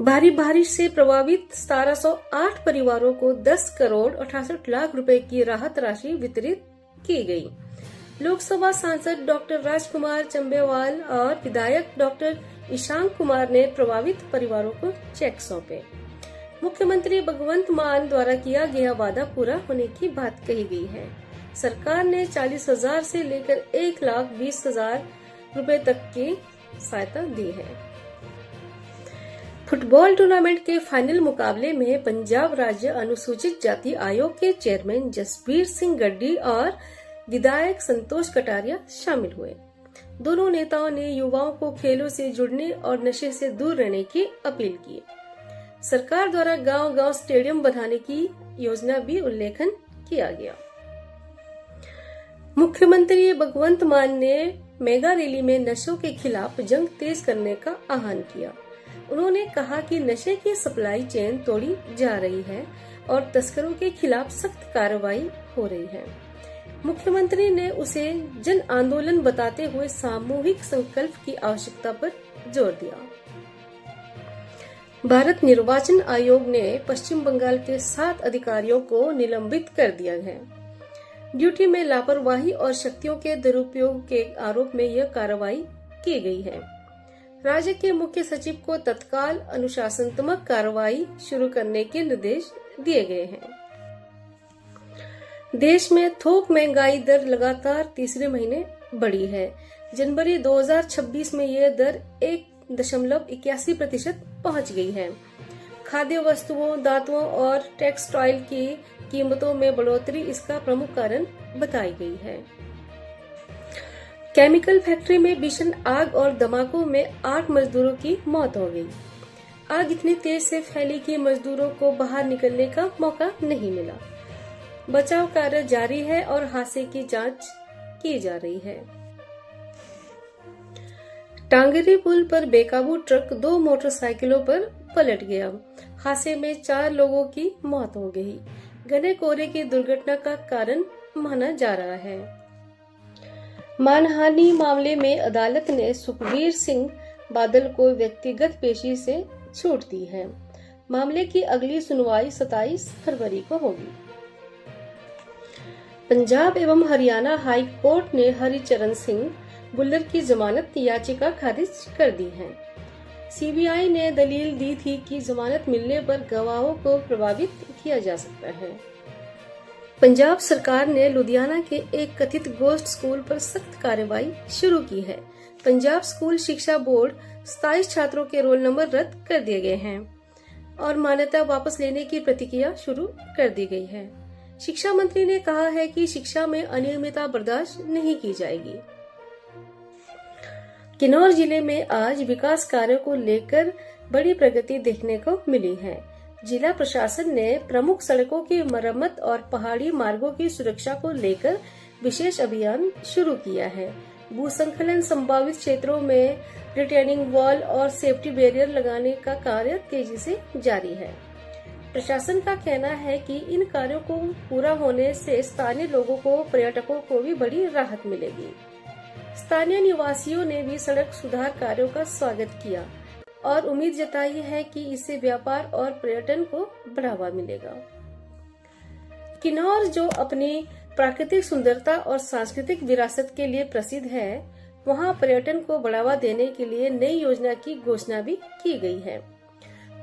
भारी बारिश से प्रभावित 1708 परिवारों को 10 करोड़ 68 लाख रुपए की राहत राशि वितरित की गई। लोकसभा सांसद डॉक्टर राजकुमार चंबेवाल और विधायक डॉक्टर ईशांक कुमार ने प्रभावित परिवारों को चेक सौंपे। मुख्यमंत्री भगवंत मान द्वारा किया गया वादा पूरा होने की बात कही गई है। सरकार ने 40,000 से लेकर 1,20,000 रुपए तक की सहायता दी है। फुटबॉल टूर्नामेंट के फाइनल मुकाबले में पंजाब राज्य अनुसूचित जाति आयोग के चेयरमैन जसबीर सिंह गड्डी और विधायक संतोष कटारिया शामिल हुए। दोनों नेताओं ने युवाओं को खेलों से जुड़ने और नशे से दूर रहने की अपील की। सरकार द्वारा गांव-गांव स्टेडियम बनाने की योजना भी उल्लेखन किया गया। मुख्यमंत्री भगवंत मान ने मेगा रैली में नशों के खिलाफ जंग तेज करने का आह्वान किया। उन्होंने कहा कि नशे की सप्लाई चेन तोड़ी जा रही है और तस्करों के खिलाफ सख्त कार्रवाई हो रही है। मुख्यमंत्री ने उसे जन आंदोलन बताते हुए सामूहिक संकल्प की आवश्यकता पर जोर दिया। भारत निर्वाचन आयोग ने पश्चिम बंगाल के 7 अधिकारियों को निलंबित कर दिया है। ड्यूटी में लापरवाही और शक्तियों के दुरुपयोग के आरोप में यह कार्रवाई की गई है। राज्य के मुख्य सचिव को तत्काल अनुशासनात्मक कार्रवाई शुरू करने के निर्देश दिए गए हैं। देश में थोक महंगाई दर लगातार तीसरे महीने बढ़ी है। जनवरी 2026 में यह दर 1.81% पहुंच गई है। खाद्य वस्तुओं, दांतों और टेक्सटाइल की कीमतों में बढ़ोतरी इसका प्रमुख कारण बताई गई है। केमिकल फैक्ट्री में भीषण आग और धमाकों में 8 मजदूरों की मौत हो गई। आग इतनी तेज से फैली कि मजदूरों को बाहर निकलने का मौका नहीं मिला। बचाव कार्य जारी है और हादसे की जांच की जा रही है। टांगरी पुल पर बेकाबू ट्रक 2 मोटरसाइकिलों पर पलट गया। हादसे में 4 लोगों की मौत हो गई। घने कोहरे की दुर्घटना का कारण माना जा रहा है। मानहानि मामले में अदालत ने सुखबीर सिंह बादल को व्यक्तिगत पेशी से छूट दी है। मामले की अगली सुनवाई 27 फरवरी को होगी। पंजाब एवं हरियाणा हाई कोर्ट ने हरिचरण सिंह बुल्लर की जमानत याचिका खारिज कर दी है। सीबीआई ने दलील दी थी कि जमानत मिलने पर गवाहों को प्रभावित किया जा सकता है। पंजाब सरकार ने लुधियाना के एक कथित गोश्त स्कूल पर सख्त कार्रवाई शुरू की है। पंजाब स्कूल शिक्षा बोर्ड 27 छात्रों के रोल नंबर रद्द कर दिए गए हैं और मान्यता वापस लेने की प्रक्रिया शुरू कर दी गई है। शिक्षा मंत्री ने कहा है कि शिक्षा में अनियमितता बर्दाश्त नहीं की जाएगी। किन्नौर जिले में आज विकास कार्यों को लेकर बड़ी प्रगति देखने को मिली है। जिला प्रशासन ने प्रमुख सड़कों की मरम्मत और पहाड़ी मार्गों की सुरक्षा को लेकर विशेष अभियान शुरू किया है। भूस्खलन संभावित क्षेत्रों में रिटेनिंग वॉल और सेफ्टी बैरियर लगाने का कार्य तेजी से जारी है। प्रशासन का कहना है कि इन कार्यों को पूरा होने से स्थानीय लोगों को, पर्यटकों को भी बड़ी राहत मिलेगी। स्थानीय निवासियों ने भी सड़क सुधार कार्यों का स्वागत किया और उम्मीद जताई है कि इससे व्यापार और पर्यटन को बढ़ावा मिलेगा। किन्नौर जो अपनी प्राकृतिक सुंदरता और सांस्कृतिक विरासत के लिए प्रसिद्ध है, वहां पर्यटन को बढ़ावा देने के लिए नई योजना की घोषणा भी की गई है।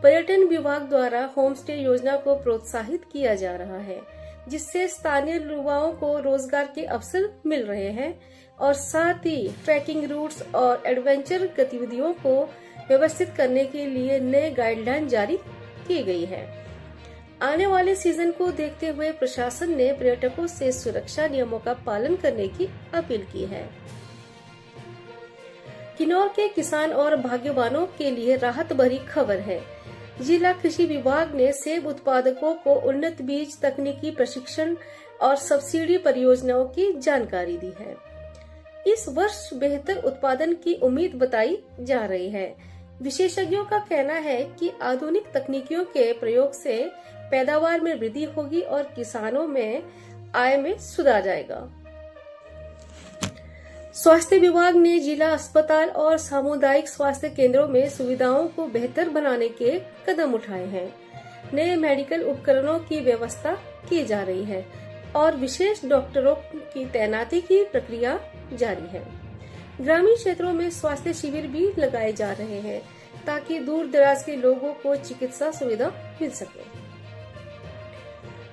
पर्यटन विभाग द्वारा होम स्टे योजना को प्रोत्साहित किया जा रहा है, जिससे स्थानीय युवाओं को रोजगार के अवसर मिल रहे हैं और साथ ही ट्रैकिंग रूट्स और एडवेंचर गतिविधियों को व्यवस्थित करने के लिए नए गाइडलाइन जारी की गई है। आने वाले सीजन को देखते हुए प्रशासन ने पर्यटकों से सुरक्षा नियमों का पालन करने की अपील की है। किन्नौर के किसान और भाग्यवानों के लिए राहत भरी खबर है। जिला कृषि विभाग ने सेब उत्पादकों को उन्नत बीज, तकनीकी प्रशिक्षण और सब्सिडी परियोजनाओं की जानकारी दी है। इस वर्ष बेहतर उत्पादन की उम्मीद बताई जा रही है। विशेषज्ञों का कहना है कि आधुनिक तकनीकियों के प्रयोग से पैदावार में वृद्धि होगी और किसानों में आय में सुधार जाएगा। स्वास्थ्य विभाग ने जिला अस्पताल और सामुदायिक स्वास्थ्य केंद्रों में सुविधाओं को बेहतर बनाने के कदम उठाए हैं। नए मेडिकल उपकरणों की व्यवस्था की जा रही है और विशेष डॉक्टरों की तैनाती की प्रक्रिया जारी है। ग्रामीण क्षेत्रों में स्वास्थ्य शिविर भी लगाए जा रहे हैं ताकि दूर दराज के लोगों को चिकित्सा सुविधा मिल सके।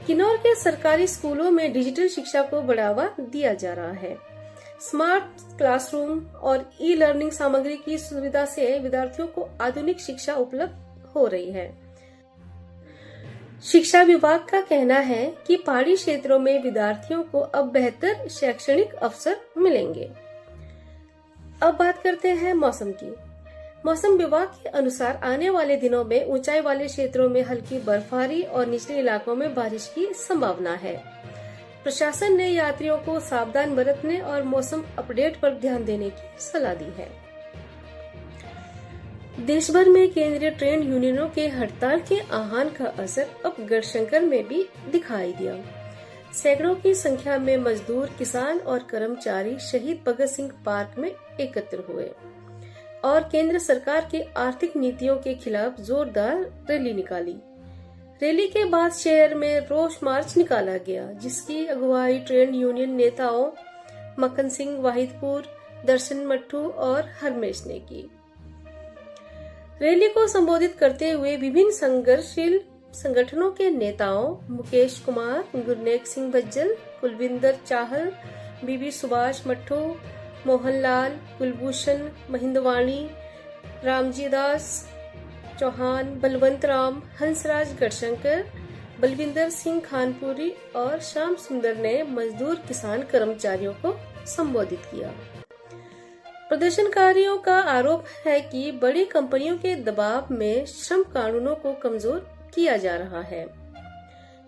किन्नौर के सरकारी स्कूलों में डिजिटल शिक्षा को बढ़ावा दिया जा रहा है। स्मार्ट क्लासरूम और ई लर्निंग सामग्री की सुविधा से विद्यार्थियों को आधुनिक शिक्षा उपलब्ध हो रही है। शिक्षा विभाग का कहना है कि पहाड़ी क्षेत्रों में विद्यार्थियों को अब बेहतर शैक्षणिक अवसर मिलेंगे। अब बात करते हैं मौसम की। मौसम विभाग के अनुसार आने वाले दिनों में ऊंचाई वाले क्षेत्रों में हल्की बर्फबारी और निचले इलाकों में बारिश की संभावना है। प्रशासन ने यात्रियों को सावधान बरतने और मौसम अपडेट पर ध्यान देने की सलाह दी है। देश भर में केंद्रीय ट्रेड यूनियनों के हड़ताल के आह्वान का असर अब गढ़शंकर में भी दिखाई दिया। सैकड़ों की संख्या में मजदूर, किसान और कर्मचारी शहीद भगत सिंह पार्क में एकत्र हुए और केंद्र सरकार की आर्थिक नीतियों के खिलाफ जोरदार रैली निकाली। रैली के बाद शहर में रोष मार्च निकाला गया, जिसकी अगुवाई ट्रेड यूनियन नेताओं मक्खन सिंह वाहिदपुर, दर्शन मट्टू और हरमेश ने की। रैली को संबोधित करते हुए विभिन्न संघर्षशील संगठनों के नेताओं मुकेश कुमार, गुरनेक सिंह बज्जल, कुलविंदर चाहल, बीबी सुभाष मट्टू, मोहनलाल, कुलभूषण महिंदवाणी, रामजी दास चौहान, बलवंत राम, हंसराज गढ़शंकर, बलविंदर सिंह खानपुरी और श्याम सुंदर ने मजदूर, किसान, कर्मचारियों को संबोधित किया। प्रदर्शनकारियों का आरोप है कि बड़ी कंपनियों के दबाव में श्रम कानूनों को कमजोर किया जा रहा है।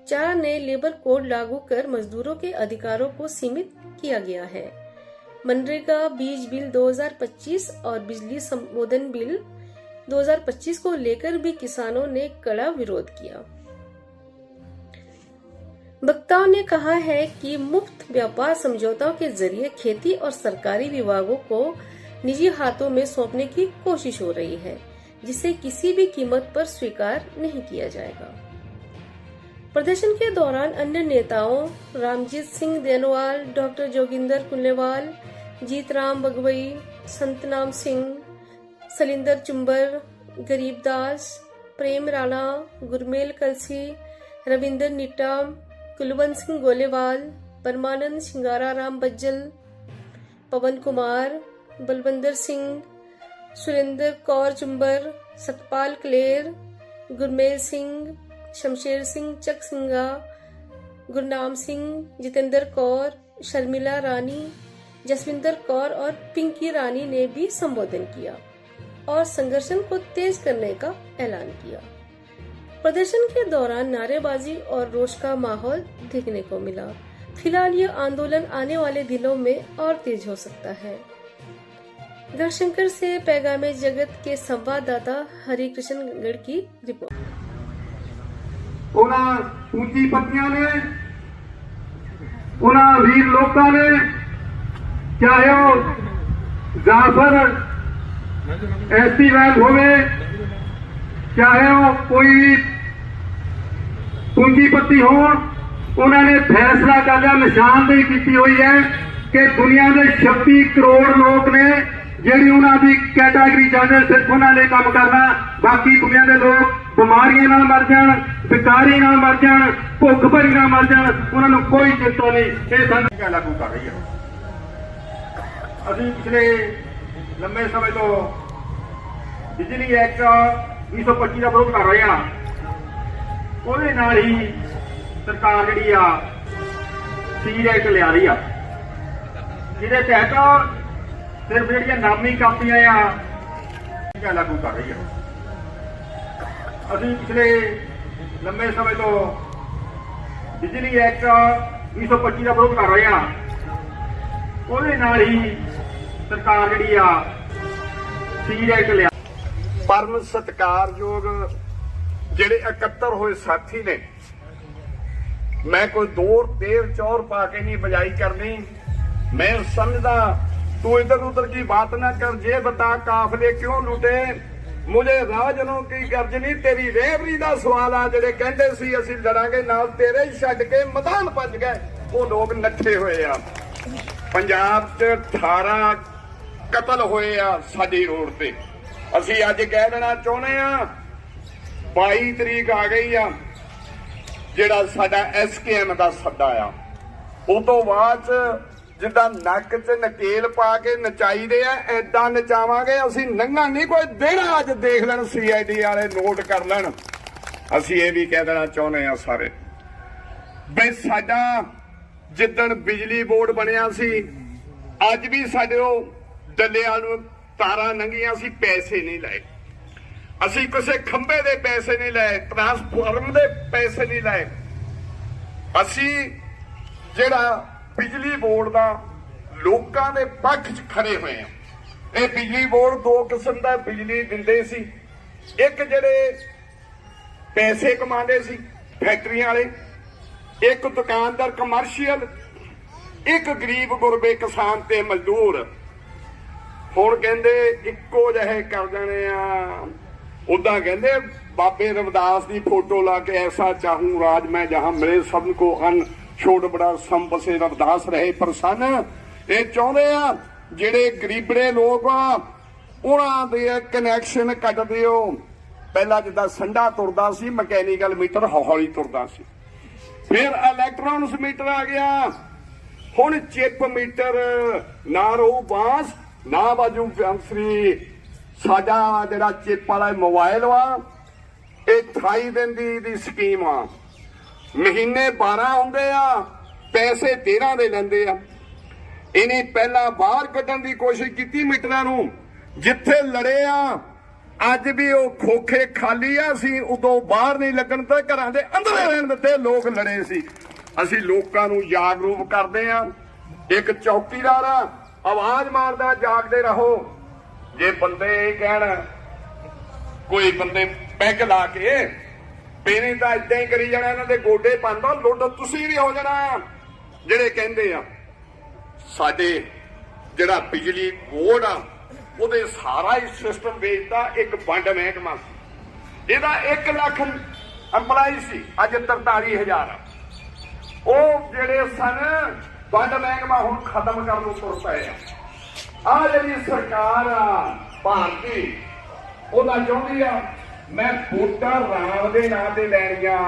4 नए लेबर कोड लागू कर मजदूरों के अधिकारों को सीमित किया गया है। मनरेगा, बीज बिल 2025 और बिजली संशोधन बिल 2025 को लेकर भी किसानों ने कड़ा विरोध किया। वक्ताओं ने कहा है कि मुफ्त व्यापार समझौतों के जरिए खेती और सरकारी विभागों को निजी हाथों में सौंपने की कोशिश हो रही है, जिसे किसी भी कीमत पर स्वीकार नहीं किया जाएगा। प्रदर्शन के दौरान अन्य नेताओं रामजीत सिंह देनवाल, डॉक्टर जोगिंदर कुल्लेवाल, जीतराम बगवई, संतनाम सिंह, सलिंदर चुंबर, गरीबदास, प्रेम राणा, गुरमेल कलसी, रविंदर निटाम, कुलवंत सिंह गोलेवाल, परमानंद सिंगारा राम बज्जल, पवन कुमार, बलवंदर सिंह, सुरेंद्र कौर चुंबर, सतपाल क्लेर, गुरमेल सिंह, शमशेर सिंह चक सिंगा, गुरनाम सिंह, जितेंद्र कौर, शर्मिला रानी, जसविंदर कौर और पिंकी रानी ने भी संबोधन किया और संघर्षन को तेज करने का ऐलान किया। प्रदर्शन के दौरान नारेबाजी और रोष का माहौल देखने को मिला। फिलहाल ये आंदोलन आने वाले दिनों में और तेज हो सकता है। गढ़शंकर से पैगाम जगत के संवाददाता हरिकृष्ण गढ़ की रिपोर्ट। पूंजीपतियों ने, वीर लोगों ने, चाहे जाफर ऐसी वैल होवे, चाहे वो कोई पूंजीपति हो, उन्होंने फैसला कर लिया, निशानदेही की हुई है कि दुनिया के 26 करोड़ लोग ने ਜਿਹੜੀ ਉਹਨਾਂ ਦੀ ਕੈਟਾਗਰੀ ਚਾਹੁੰਦੇ ਸਿਰਫ ਉਹਨਾਂ ਨੇ ਕੰਮ ਕਰਨਾ, ਬਾਕੀ ਦੁਨੀਆ ਦੇ ਲੋਕ ਬਿਮਾਰੀਆਂ ਨਾਲ ਮਰ ਜਾਣ, ਬਿਕਾਰੀ ਨਾਲ ਮਰ ਜਾਣ, ਭੁੱਖ ਭਰੀ ਨਾਲ ਮਰ ਜਾਣ, ਉਹਨਾਂ ਨੂੰ ਕੋਈ ਚਿੰਤਾ ਨਹੀਂ। ਇਹ ਸਾਨੂੰ ਲਾਗੂ ਕਰ ਰਹੀ ਹੈ। ਅਸੀਂ ਪਿਛਲੇ ਲੰਮੇ ਸਮੇਂ ਤੋਂ ਬਿਜਲੀ ਐਕਟ 1925 ਦਾ ਵਿਰੋਧ ਕਰ ਰਹੇ ਹਾਂ। ਉਹਦੇ ਨਾਲ ਹੀ ਸਰਕਾਰ ਜਿਹੜੀ ਆ ਸੀ ਐਕਟ ਲਿਆ ਰਹੀ ਆ, ਜਿਹਦੇ ਤਹਿਤ सिर्फ जी नामी कंपनियां लागू कर रही है। अभी पिछले लंबे समय तो बिजली एक्ट 1925 का विरोध कर रहे हैं। ਉਹਦੇ ਨਾਲ ਹੀ ਸਰਕਾਰ ਜਿਹੜੀ ਆ ਸੀ ਐਕਟ ਲਿਆ। ਪਰਮ ਸਤਿਕਾਰਯੋਗ ਜਿਹੜੇ 71 ਹੋਏ ਸਾਥੀ ਨੇ, ਮੈਂ ਕੋਈ ਦੌਰ ਦੇਰ ਚੌਰ ਪਾ ਕੇ नहीं बजाई करनी। मैं समझदा तू इधर उधर की बात ना कर, ये बता काफले क्यों लुटे, मुझे राजनों की गर्ज नहीं, तेरी रेवरी का सवाल आ। जेडे कहते सी असीं लड़ांगे नाल तेरे ही छड्ड के मैदान भज गए, वो लोग नट्ठे होए आ। पंजाब च 18 कतल होए आ साडी रोड ते। असीं अज कह देना चाहुंदे आ 22 तरीक आ गई आ, जेड़ा साडा SKM दा सड्डा आ। उस तो बाद जिदा नक च नकेल पा के नचाईदे आ, ऐदा नचावांगे असीं नंगा नहीं कोई देना। अज देख लैण CID वाले नोट कर लैण। असीं ये भी कह देना चाहुंदे आ सारे बई साडा जिद्दण बिजली बोर्ड बनिया सी, अज भी साडे डल्ले वाल तारां लंघीआं सी, पैसे नहीं लाए। असीं किसी खंबे दे पैसे नहीं लाए, ट्रांसफार्मर दे पैसे नहीं लाए। असीं जिहड़ा बिजली बोर्ड का लोगों के पक्ष च खड़े हुए हैं। ये बिजली बोर्ड 2 किस्म का बिजली दिंदे सी, एक जेडे पैसे कमाते सी फैक्ट्रियां वाले, एक दुकानदार कमर्शियल, एक गरीब गुरबे किसान ते मजदूर। हुण कहंदे इक्को जिहे कर देने आ। उदां कहंदे बाबे रविदास की फोटो ला के ऐसा चाहूं राज मैं जहां मिले सबको अन छोड़ बड़ा सम बसे रविदास रहे प्रसन्न। ये चाहते आ जेडे गरीबड़े लोग आ उन्हां दे कनैक्शन कट दिओ। पहला जिद्दां संडा तुरदा सी, मैकेनिकल मीटर हौली तुरदा सी, फिर इलैक्ट्रॉनिक्स मीटर आ गया, हुण चिप मीटर। ना रहू बांस ना बाजू बैंसरी। साडा जिहड़ा चिप वाला मोबाइल वा ये 28 दिन दी स्कीम आ, महीने 12 आउंदे आ, पैसे 13 दे लैंदे आ। इन्हें पहला बाहर कड्ढण दी कोशिश कीती मीटरां नूं, जिथे लड़े आ अज भी वो खोखे खाली आ। असीं उदों बाहर नहीं लगण ते घरां दे अंदर रहण दित्ते, लोग लड़े सी। असीं लोकां नूं जागरूक करदे आ। एक चौकीदार आ, आवाज मारदा जागदे रहो। जे बंदे कहण कोई बंदे पैग ला के पेने तो इदा ही करी जाना, इन्हां दे गोडे पांदा लुੱਟ तुसीं भी हो जाना। ਜਿਹੜੇ ਕਹਿੰਦੇ ਆ ਸਾਡੇ ਜਿਹੜਾ ਬਿਜਲੀ ਬੋਰਡ ਆ ਉਹਦੇ ਸਾਰਾ ਹੀ ਸਿਸਟਮ ਵੇਚਦਾ ਇੱਕ ਵੰਡ ਮਹਿਕਮਾ ਸੀ। ਇਹਦਾ 1 ਲੱਖ EMPLOYE ਸੀ, ਅੱਜ 43,000 ਆ। ਉਹ ਜਿਹੜੇ ਸਨ ਵੰਡ ਮਹਿਕਮਾ ਹੁਣ ਖਤਮ ਕਰਨ ਨੂੰ ਤੁਰ ਪਏ ਆ। ਆ ਜਿਹੜੀ ਸਰਕਾਰ ਆ ਭਾਰਤੀ ਉਹਦਾ ਚਾਹੁੰਦੀ ਆ ਮੈਂ ਵੋਟਾਂ ਰਾਮ ਦੇ ਨਾਂ ਤੇ ਲੈਣੀਆਂ।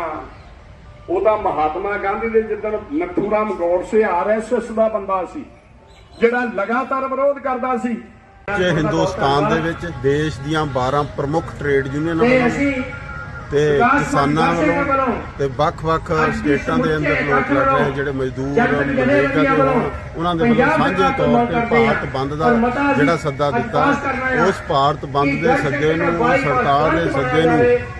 ਉਹਦਾ ਮਹਾਤਮਾ ਗਾਂਧੀ ਦੇ ਜਿੱਦਣ ਨਥੂਰਾਮ ਗੋਡਸੇ RSS ਦਾ ਬੰਦਾ ਸੀ ਜਿਹੜਾ ਲਗਾਤਾਰ ਵਿਰੋਧ ਕਰਦਾ ਸੀ। ਜੇ ਹਿੰਦੁਸਤਾਨ ਦੇ ਵਿੱਚ ਦੇਸ਼ ਦੀਆਂ 12 ਪ੍ਰਮੁੱਖ ਟ੍ਰੇਡ ਯੂਨੀਅਨਾਂ ਵੱਲੋਂ ਤੇ ਕਿਸਾਨਾਂ ਵੱਲੋਂ ਤੇ ਵੱਖ-ਵੱਖ ਸਟੇਟਾਂ ਦੇ ਅੰਦਰ ਲੋਕ ਲੜ ਰਹੇ ਜਿਹੜੇ ਮਜ਼ਦੂਰ ਮਨਰੇਗਾ ਦੇ ਹੋਣ, ਉਹਨਾਂ ਦੇ ਵੱਲੋਂ ਸਾਂਝੇ ਤੌਰ ਤੇ ਭਾਰਤ ਬੰਦ ਦਾ ਜਿਹੜਾ ਸੱਦਾ ਦਿੱਤਾ, ਉਸ ਭਾਰਤ ਬੰਦ ਦੇ ਸੱਦੇ ਨੂੰ, ਸਰਕਾਰ ਦੇ ਸੱਦੇ ਨੂੰ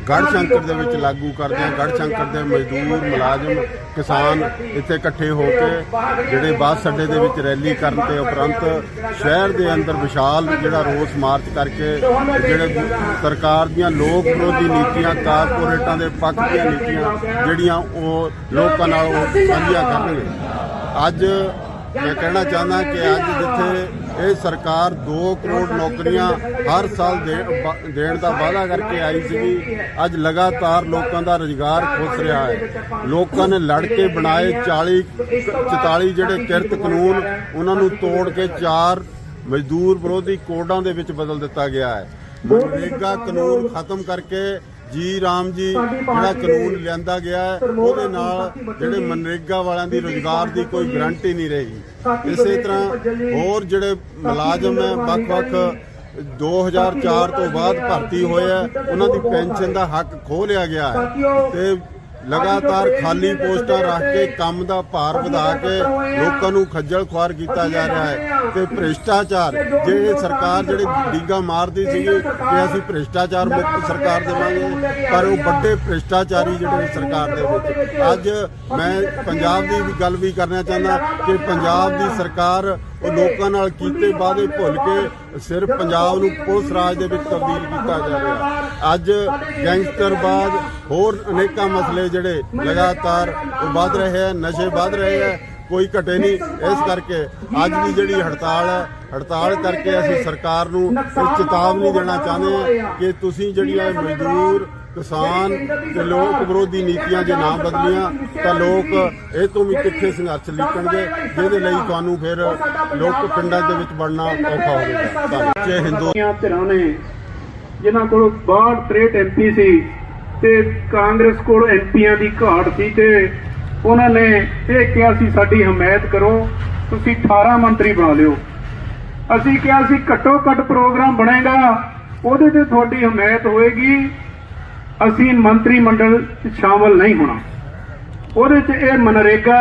ਗੜ੍ਹਸ਼ੰਕਰ ਦੇ ਵਿੱਚ ਲਾਗੂ ਕਰਦਿਆਂ ਗੜ੍ਹਸ਼ੰਕਰ ਦੇ ਮਜ਼ਦੂਰ, ਮੁਲਾਜ਼ਮ, ਕਿਸਾਨ ਇੱਥੇ ਇਕੱਠੇ ਹੋ ਕੇ ਜਿਹੜੇ ਬੱਸ ਅੱਡੇ ਦੇ ਵਿੱਚ ਰੈਲੀ ਕਰਨ ਤੇ ਉਪਰੰਤ ਸ਼ਹਿਰ ਦੇ ਅੰਦਰ ਵਿਸ਼ਾਲ ਜਿਹੜਾ ਰੋਸ ਮਾਰਚ ਕਰਕੇ ਜਿਹੜੇ ਸਰਕਾਰ ਦੀਆਂ ਲੋਕ ਵਿਰੋਧੀ ਨੀਤੀਆਂ, ਕਾਰਪੋਰੇਟਾਂ ਦੇ ਪੱਖ ਦੀਆਂ ਨੀਤੀਆਂ ਜਿਹੜੀਆਂ ਉਹ ਲੋਕਾਂ ਨਾਲ ਉਹ ਸਾਂਝੀਆਂ ਕਰਨਗੇ। ਅੱਜ ਮੈਂ ਕਹਿਣਾ ਚਾਹੁੰਦਾ ਕਿ ਅੱਜ ਜਿੱਥੇ ਇਹ ਸਰਕਾਰ 2 ਕਰੋੜ ਨੌਕਰੀਆਂ ਹਰ ਸਾਲ ਦੇਣ ਦਾ ਵਾਅਦਾ ਕਰਕੇ ਆਈ ਸੀਗੀ, ਅੱਜ ਲਗਾਤਾਰ ਲੋਕਾਂ ਦਾ ਰੁਜ਼ਗਾਰ ਖੁੱਸ ਰਿਹਾ ਹੈ। ਲੋਕਾਂ ਨੇ ਲੜ ਕੇ ਬਣਾਏ 44 ਜਿਹੜੇ ਕਿਰਤ ਕਾਨੂੰਨ, ਉਹਨਾਂ ਨੂੰ ਤੋੜ ਕੇ 4 ਮਜ਼ਦੂਰ ਵਿਰੋਧੀ ਕੋਡਾਂ ਦੇ ਵਿੱਚ ਬਦਲ ਦਿੱਤਾ ਗਿਆ ਹੈ। ਮਨਰੇਗਾ ਕਾਨੂੰਨ ਖਤਮ ਕਰਕੇ ਜੀ ਰਾਮ ਜੀ ਜਿਹੜਾ ਕਾਨੂੰਨ ਲਿਆਂਦਾ ਗਿਆ ਹੈ, ਉਹਦੇ ਨਾਲ ਜਿਹੜੇ ਮਨਰੇਗਾ ਵਾਲਿਆਂ ਦੀ ਰੁਜ਼ਗਾਰ ਦੀ ਕੋਈ ਗਰੰਟੀ ਨਹੀਂ ਰਹੀ। ਇਸੇ ਤਰ੍ਹਾਂ ਹੋਰ ਜਿਹੜੇ ਮੁਲਾਜ਼ਮ ਹੈ ਵੱਖ-ਵੱਖ 2004 ਤੋਂ ਬਾਅਦ ਭਰਤੀ ਹੋਏ ਆ, ਉਹਨਾਂ ਦੀ ਪੈਨਸ਼ਨ ਦਾ ਹੱਕ ਖੋਹ ਲਿਆ ਗਿਆ ਹੈ ਤੇ ਲਗਾਤਾਰ ਖਾਲੀ ਪੋਸਟਾਂ ਰੱਖ ਕੇ ਕੰਮ ਦਾ ਭਾਰ ਵਧਾ ਕੇ ਲੋਕਾਂ ਨੂੰ ਖੱਜਲ ਖੁਆਰ ਕੀਤਾ ਜਾ ਰਿਹਾ ਹੈ ਤੇ ਭ੍ਰਿਸ਼ਟਾਚਾਰ, ਜੇ ਸਰਕਾਰ ਜਿਹੜੀ ਡੀਗਾ ਮਾਰਦੀ ਸੀਗੀ ਕਿ ਅਸੀਂ ਭ੍ਰਿਸ਼ਟਾਚਾਰ ਮੁਕਤ ਸਰਕਾਰ ਦੇਵਾਂਗੇ, ਪਰ ਉਹ ਵੱਡੇ ਭ੍ਰਿਸ਼ਟਾਚਾਰੀ ਜਿਹੜੇ ਸਰਕਾਰ ਦੇ ਵਿੱਚ। ਅੱਜ ਮੈਂ ਪੰਜਾਬ ਦੀ ਵੀ ਗੱਲ ਵੀ ਕਰਨਾ ਚਾਹੁੰਦਾ ਕਿ ਪੰਜਾਬ ਦੀ ਸਰਕਾਰ ਉਹ ਲੋਕਾਂ ਨਾਲ ਕੀਤੇ ਵਾਅਦੇ ਭੁੱਲ ਕੇ ਸਿਰਫ ਪੰਜਾਬ ਨੂੰ ਪੁਲਿਸ ਰਾਜ ਦੇ ਵਿੱਚ ਤਬਦੀਲ ਕੀਤਾ ਜਾ ਰਿਹਾ। ਅੱਜ ਗੈਂਗਸਟਰਵਾਦ, ਹੋਰ ਅਨੇਕਾਂ ਮਸਲੇ ਜਿਹੜੇ ਲਗਾਤਾਰ ਉਹ ਵੱਧ ਰਹੇ ਹੈ, ਨਸ਼ੇ ਵੱਧ ਰਹੇ ਹੈ, ਕੋਈ ਘਟੇ ਨਹੀਂ। ਇਸ ਕਰਕੇ ਅੱਜ ਦੀ ਜਿਹੜੀ ਹੜਤਾਲ ਹੈ, ਹੜਤਾਲ ਕਰਕੇ ਅਸੀਂ ਸਰਕਾਰ ਨੂੰ ਇੱਕ ਚੇਤਾਵਨੀ ਦੇਣਾ ਚਾਹੁੰਦੇ ਹਾਂ ਕਿ ਤੁਸੀਂ ਜਿਹੜੀਆਂ ਮਜ਼ਦੂਰ, ਕਿਸਾਨ ਤੇ ਲੋਕ ਵਿਰੋਧੀ ਨੀਤੀਆਂ ਜੇ ਨਾ ਬਦਲੀਆਂ ਤਾਂ ਲੋਕ ਇਹ ਤੋਂ ਵੀ ਤਿੱਖੇ ਸੰਘਰਸ਼ ਲਿਖਣਗੇ, ਜਿਹਦੇ ਲਈ ਤੁਹਾਨੂੰ ਫਿਰ ਲੋਕ ਪਿੰਡਾਂ ਦੇ ਵਿੱਚ ਵੜਨਾ ਔਖਾ ਹੋਵੇਗਾ। ਜੇ ਹਿੰਦੂ ਧਿਰਾਂ ਨੇ ਜਿਨ੍ਹਾਂ ਕੋਲ 62-63 MP ਸੀ ਤੇ ਕਾਂਗਰਸ ਕੋਲ MPਆਂ ਦੀ ਘਾਟ ਸੀ ਤੇ ਉਹਨਾਂ ਨੇ ਇਹ ਕਿਹਾ ਸੀ ਸਾਡੀ ਹਮਾਇਤ ਕਰੋ, ਤੁਸੀਂ 18 ਮੰਤਰੀ ਬਣਾ ਲਿਓ। ਅਸੀਂ ਕਿਹਾ ਸੀ ਘੱਟੋ ਘੱਟ ਪ੍ਰੋਗਰਾਮ ਬਣੇਗਾ, ਉਹਦੇ ਤੇ ਤੁਹਾਡੀ ਹਮਾਇਤ ਹੋਏਗੀ, ਅਸੀਂ ਮੰਤਰੀ ਮੰਡਲ 'ਚ ਸ਼ਾਮਲ ਨਹੀਂ ਹੋਣਾ। ਉਹਦੇ 'ਚ ਇਹ ਮਨਰੇਗਾ,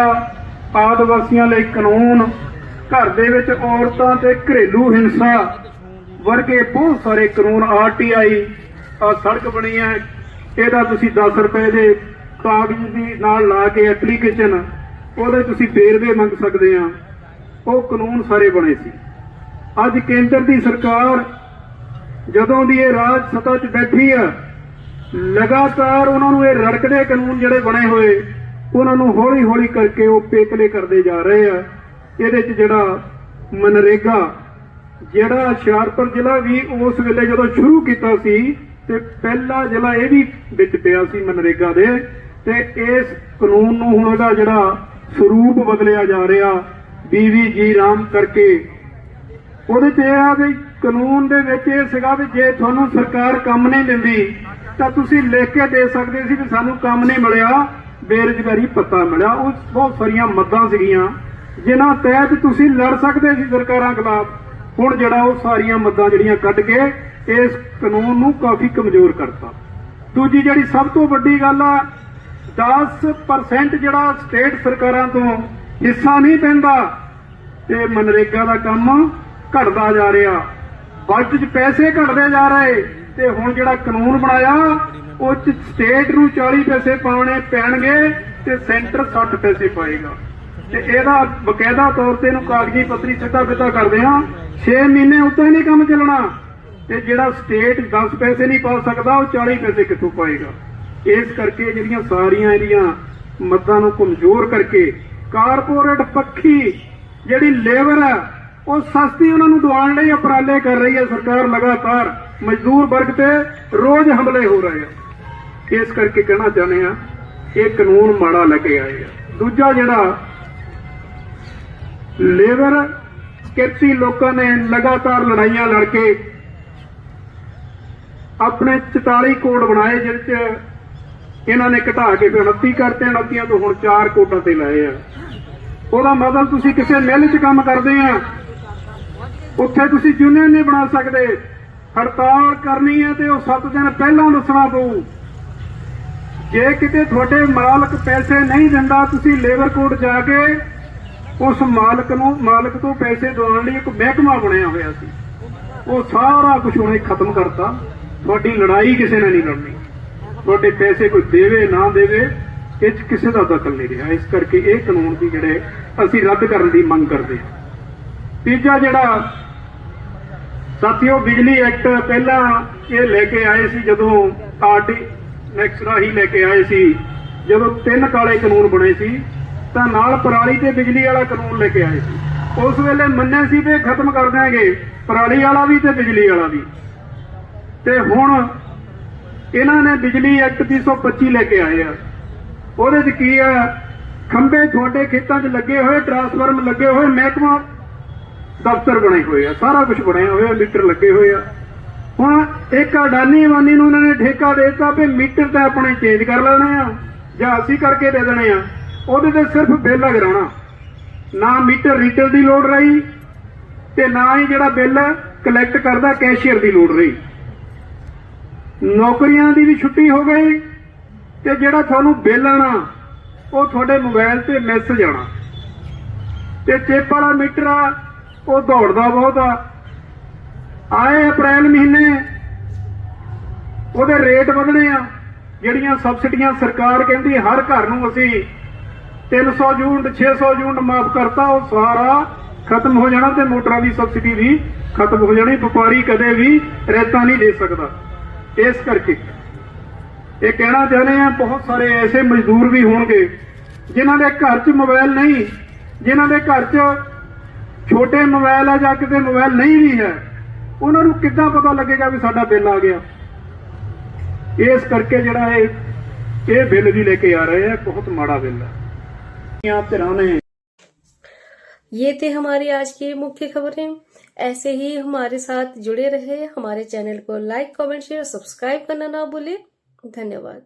ਆਦਿਵਾਸੀਆਂ ਲਈ ਕਾਨੂੰਨ, ਘਰ ਦੇ ਵਿੱਚ ਔਰਤਾਂ ਤੇ ਘਰੇਲੂ ਹਿੰਸਾ ਵਰਗੇ ਬਹੁਤ ਸਾਰੇ ਕਾਨੂੰਨ, RTI, ਸੜਕ ਬਣੀ ਹੈ, ਇਹਦਾ ਤੁਸੀਂ 10 ਰੁਪਏ ਦੇ ਕਾਗਜ਼ ਦੀ ਨਾਲ ਲਾ ਕੇ ਐਪਲੀਕੇਸ਼ਨ, ਉਹਦੇ ਤੁਸੀਂ ਵੇਰਵੇ ਮੰਗ ਸਕਦੇ ਆ, ਉਹ ਕਾਨੂੰਨ ਸਾਰੇ ਬਣੇ ਸੀ। ਅੱਜ ਕੇਂਦਰ ਦੀ ਸਰਕਾਰ ਜਦੋਂ ਦੀ ਇਹ ਰਾਜ ਸੱਤਾ 'ਚ ਬੈਠੀ ਆ, ਲਗਾਤਾਰ ਉਹਨਾਂ ਨੂੰ ਇਹ ਰੜਕਦੇ ਕਾਨੂੰਨ ਜਿਹੜੇ ਬਣੇ ਹੋਏ, ਉਹਨਾਂ ਨੂੰ ਹੌਲੀ-ਹੌਲੀ ਕਰਕੇ ਉਹ ਪੇਤਲੇ ਕਰਦੇ ਜਾ ਰਹੇ ਆ। ਇਹਦੇ 'ਚ ਜਿਹੜਾ ਮਨਰੇਗਾ, ਜਿਹੜਾ ਹੁਸ਼ਿਆਰਪੁਰ ਜ਼ਿਲ੍ਹਾ ਵੀ ਉਸ ਵੇਲੇ ਜਦੋਂ ਸ਼ੁਰੂ ਕੀਤਾ ਸੀ ਤੇ ਪਹਿਲਾ ਜ਼ਿਲ੍ਹਾ ਇਹ ਵੀ ਵਿੱਚ ਪਿਆ ਸੀ ਮਨਰੇਗਾ ਦੇ, ਤੇ ਇਸ ਕਾਨੂੰਨ ਨੂੰ ਹੁਣ ਉਹਦਾ ਜਿਹੜਾ ਸਰੂਪ ਬਦਲਿਆ ਜਾ ਰਿਹਾ BVG ਰਾਮ ਕਰਕੇ। ਉਹਦੇ 'ਚ ਇਹ ਆ ਵੀ ਕਾਨੂੰਨ ਦੇ ਵਿੱਚ ਇਹ ਸੀਗਾ ਵੀ ਜੇ ਤੁਹਾਨੂੰ ਸਰਕਾਰ ਕੰਮ ਨਹੀਂ ਦਿੰਦੀ ਤਾਂ ਤੁਸੀਂ ਲਿਖ ਕੇ ਦੇ ਸਕਦੇ ਸੀ ਵੀ ਸਾਨੂੰ ਕੰਮ ਨਹੀਂ ਮਿਲਿਆ, ਬੇਰੁਜ਼ਗਾਰੀ ਭੱਤਾ ਮਿਲਿਆ। ਉਹ ਬਹੁਤ ਸਾਰੀਆਂ ਮੱਦਾਂ ਸੀਗੀਆਂ ਜਿਨ੍ਹਾਂ ਤਹਿਤ ਤੁਸੀਂ ਲੜ ਸਕਦੇ ਸੀ ਸਰਕਾਰਾਂ ਖਿਲਾਫ। ਹੁਣ ਜਿਹੜਾ ਉਹ ਸਾਰੀਆਂ ਮੱਦਾਂ ਜਿਹੜੀਆਂ ਕੱਢ ਕੇ ਇਸ ਕਾਨੂੰਨ ਨੂੰ ਕਾਫੀ ਕਮਜ਼ੋਰ ਕਰਤਾ। ਦੂਜੀ ਜਿਹੜੀ ਸਭ ਤੋਂ ਵੱਡੀ ਗੱਲ ਆ, 10% ਜਿਹੜਾ ਸਟੇਟ ਸਰਕਾਰਾਂ ਤੋਂ ਹਿੱਸਾ ਨਹੀਂ ਪੈਂਦਾ ਤੇ ਮਨਰੇਗਾ ਦਾ ਕੰਮ ਘਟਦਾ ਜਾ ਰਿਹਾ, ਬਜਟ 'ਚ ਪੈਸੇ ਘਟਦੇ ਜਾ ਰਹੇ ਤੇ ਹੁਣ ਜਿਹੜਾ ਕਾਨੂੰਨ ਬਣਾਇਆ ਉਹ 'ਚ ਸਟੇਟ ਨੂੰ 40 ਪੈਸੇ ਪਾਉਣੇ ਪੈਣਗੇ ਤੇ ਸੈਂਟਰ 60 ਪੈਸੇ ਪਾਏਗਾ ਤੇ ਇਹਦਾ ਬਕਾਇਦਾ ਤੌਰ ਤੇ ਇਹਨੂੰ ਕਾਗਜ਼ੀ ਪੱਤਰੀ ਸਿੱਧਾ ਕਰਦੇ ਆ। 6 ਮਹੀਨੇ ਉੱਤੇ ਨਹੀਂ ਕੰਮ ਚੱਲਣਾ ਤੇ ਜਿਹੜਾ ਸਟੇਟ 10 ਪੈਸੇ ਨਹੀਂ ਪਾ ਸਕਦਾ ਉਹ 40 ਪੈਸੇ ਕਿੱਥੋਂ ਪਾਏਗਾ। ਇਸ ਕਰਕੇ ਜਿਹੜੀਆਂ ਸਾਰੀਆਂ ਇਹਦੀਆਂ ਮੱਦਾਂ ਨੂੰ ਕਮਜ਼ੋਰ ਕਰਕੇ ਕਾਰਪੋਰੇਟ ਪੱਖੀ ਜਿਹੜੀ ਲੇਬਰ ਹੈ ਉਹ ਸਸਤੀ ਉਹਨਾਂ ਨੂੰ ਦਿਵਾਉਣ ਲਈ ਉਪਰਾਲੇ ਕਰ ਰਹੀ ਹੈ ਸਰਕਾਰ। ਲਗਾਤਾਰ ਮਜ਼ਦੂਰ ਵਰਗ ਤੇ ਰੋਜ਼ ਹਮਲੇ ਹੋ ਰਹੇ ਆ। ਇਸ ਕਰਕੇ ਕਹਿਣਾ ਚਾਹੁੰਦੇ ਆ ਇਹ ਕਾਨੂੰਨ ਮਾੜਾ ਲੈ ਕੇ ਆਏ ਆ। ਦੂਜਾ ਜਿਹੜਾ ਲੇਬਰ ਕਿਰਤੀ ਲੋਕਾਂ ਨੇ ਲਗਾਤਾਰ ਲੜਾਈਆਂ ਲੜ ਕੇ ਆਪਣੇ 44 ਕੋਡ ਬਣਾਏ ਜਿਹਦੇ ਚ ਇਹਨਾਂ ਨੇ ਘਟਾ ਕੇ ਫਿਰ 29 ਕਰਤੇ, 29 ਤੋਂ ਹੁਣ 4 ਕੋਡਾਂ ਤੇ ਲਾਏ ਆ। ਉਹਦਾ ਮਤਲਬ ਤੁਸੀਂ ਕਿਸੇ ਮਿੱਲ 'ਚ ਕੰਮ ਕਰਦੇ ਆ, ਉੱਥੇ ਤੁਸੀਂ ਯੂਨੀਅਨ ਨਹੀਂ ਬਣਾ ਸਕਦੇ। ਹੜਤਾਲ ਕਰਨੀ ਹੈ ਤੇ ਉਹ 7 ਦਿਨ ਪਹਿਲਾਂ ਦੱਸਣਾ ਪਊ। ਜੇ ਕਿਤੇ ਤੁਹਾਡੇ ਮਾਲਕ ਪੈਸੇ ਨਹੀਂ ਦਿੰਦਾ, ਤੁਸੀਂ ਲੇਬਰ ਕੋਰਟ ਜਾ ਕੇ ਉਸ ਮਾਲਕ ਤੋਂ ਪੈਸੇ ਦਿਵਾਉਣ ਲਈ ਇੱਕ ਮਹਿਕਮਾ ਬਣਿਆ ਹੋਇਆ ਸੀ, ਉਹ ਸਾਰਾ ਕੁਝ ਉਹਨੇ ਖਤਮ ਕਰਤਾ। ਤੁਹਾਡੀ ਲੜਾਈ ਕਿਸੇ ਨੇ ਨਹੀਂ ਲੜਨੀ, ਤੁਹਾਡੇ ਪੈਸੇ ਕੋਈ ਦੇਵੇ ਨਾ ਦੇਵੇ ਇਹ 'ਚ ਕਿਸੇ ਦਾ ਦਖਲ ਨਹੀਂ ਰਿਹਾ। ਇਸ ਕਰਕੇ ਇਹ ਕਾਨੂੰਨ ਦੀ ਜਿਹੜੇ ਅਸੀਂ ਰੱਦ ਕਰਨ ਦੀ ਮੰਗ ਕਰਦੇ ਹਾਂ। ਤੀਜਾ ਜਿਹੜਾ ਸਾਥੀਓ, ਬਿਜਲੀ ਐਕਟ ਪਹਿਲਾਂ ਇਹ ਲੈ ਕੇ ਆਏ ਸੀ ਜਦੋਂ ਨੈਕਸਟ ਰਾਹੀਂ ਲੈ ਕੇ ਆਏ ਸੀ, ਜਦੋਂ 3 ਕਾਲੇ ਕਾਨੂੰਨ ਬਣੇ ਸੀ ਤਾਂ ਨਾਲ ਪਰਾਲੀ ਤੇ ਬਿਜਲੀ ਵਾਲਾ ਕਾਨੂੰਨ ਲੈ ਕੇ ਆਏ ਸੀ। ਉਸ ਵੇਲੇ ਮੰਨੇ ਸੀ ਵੀ ਖਤਮ ਕਰ ਦਿਆਂਗੇ ਪਰਾਲੀ ਵਾਲਾ ਵੀ ਤੇ ਬਿਜਲੀ ਵਾਲਾ ਵੀ, ਤੇ ਹੁਣ ਇਹਨਾਂ ਨੇ ਬਿਜਲੀ ਐਕਟ 325 ਲੈ ਕੇ ਆਏ ਆ। ਉਹਦੇ 'ਚ ਕੀ ਆ, ਖੰਭੇ ਤੁਹਾਡੇ ਖੇਤਾਂ 'ਚ ਲੱਗੇ ਹੋਏ, ਟਰਾਂਸਫਾਰਮ ਲੱਗੇ ਹੋਏ, ਮਹਿਕਮਾ ਦਫ਼ਤਰ ਬਣੇ ਹੋਏ ਆ, ਸਾਰਾ ਕੁਝ ਬਣਿਆ ਹੋਇਆ, ਮੀਟਰ ਲੱਗੇ ਹੋਏ ਆ। ਹੁਣ ਇੱਕ ਅਡਾਨੀ ਵਾਨੀ ਨੂੰ ਉਹਨਾਂ ਨੇ ਠੇਕਾ ਦੇ ਦਿੱਤਾ ਵੀ ਮੀਟਰ ਤਾਂ ਆਪਣੇ ਚੇਂਜ ਕਰ ਲੈਣੇ ਆ ਜਾਂ ਅਸੀਂ ਕਰਕੇ ਦੇ ਦੇਣੇ ਆ, ਉਹਦੇ ਤੇ ਸਿਰਫ ਬਿੱਲ ਲਗਾਉਣਾ, ਨਾ ਮੀਟਰ ਰੀਟੇਲ ਦੀ ਲੋੜ ਰਹੀ ਤੇ ਨਾ ਹੀ ਜਿਹੜਾ ਬਿੱਲ ਕਲੈਕਟ ਕਰਦਾ ਕੈਸ਼ੀਅਰ ਦੀ ਲੋੜ ਰਹੀ। ਨੌਕਰੀਆਂ ਦੀ ਵੀ ਛੁੱਟੀ ਹੋ ਗਈ ਤੇ ਜਿਹੜਾ ਤੁਹਾਨੂੰ ਬਿੱਲ ਆਣਾ ਉਹ ਤੁਹਾਡੇ ਮੋਬਾਈਲ ਤੇ ਮੈਸੇਜ ਆਣਾ, ਤੇ ਚਿੱਪ ਵਾਲਾ ਮੀਟਰ ਆ ਉਹ ਦੌੜਦਾ ਬਹੁਤ ਆ। ਆਏ ਅਪ੍ਰੈਲ ਮਹੀਨੇ ਉਹਦੇ ਰੇਟ ਵਧਣੇ ਆ, ਜਿਹੜੀਆਂ ਸਬਸਿਡੀਆਂ ਸਰਕਾਰ ਕਹਿੰਦੀ ਹਰ ਘਰ ਨੂੰ ਅਸੀਂ 300 ਯੂਨਿਟ 600 ਯੂਨਿਟ ਮਾਫ ਕਰਤਾ, ਉਹ ਸਾਰਾ ਖਤਮ ਹੋ ਜਾਣਾ ਤੇ ਮੋਟਰਾਂ ਦੀ ਸਬਸਿਡੀ ਵੀ ਖਤਮ ਹੋ ਜਾਣੀ। ਵਪਾਰੀ ਕਦੇ ਵੀ ਰੈਤਾਂ ਨਹੀਂ ਦੇ ਸਕਦਾ। ਇਸ ਕਰਕੇ ਇਹ ਕਹਿਣਾ ਚਾਹੁੰਦੇ ਆ, ਬਹੁਤ ਸਾਰੇ ਐਸੇ ਮਜ਼ਦੂਰ ਵੀ ਹੋਣਗੇ ਜਿਨ੍ਹਾਂ ਦੇ ਘਰ 'ਚ ਮੋਬਾਈਲ ਨਹੀਂ, ਜਿਨ੍ਹਾਂ ਦੇ ਘਰ 'ਚ ਛੋਟੇ ਮੋਬਾਈਲ ਆ ਜਾਂ ਕਿਤੇ ਮੋਬਾਈਲ ਨਹੀਂ ਵੀ ਹੈ, ਉਹਨਾਂ ਨੂੰ ਕਿੱਦਾਂ ਪਤਾ ਲੱਗੇਗਾ ਵੀ ਸਾਡਾ ਬਿੱਲ ਆ ਗਿਆ। ਇਸ ਕਰਕੇ ਜਿਹੜਾ ਇਹ ਬਿੱਲ ਵੀ ਲੈ ਕੇ ਆ ਰਹੇ ਆ, ਬਹੁਤ ਮਾੜਾ ਬਿੱਲ ਹੈ। ये थे हमारी आज की मुख्य खबरें। ऐसे ही हमारे साथ जुड़े रहे। हमारे चैनल को लाइक, कमेंट, शेयर, सब्सक्राइब करना ना भूलें। धन्यवाद।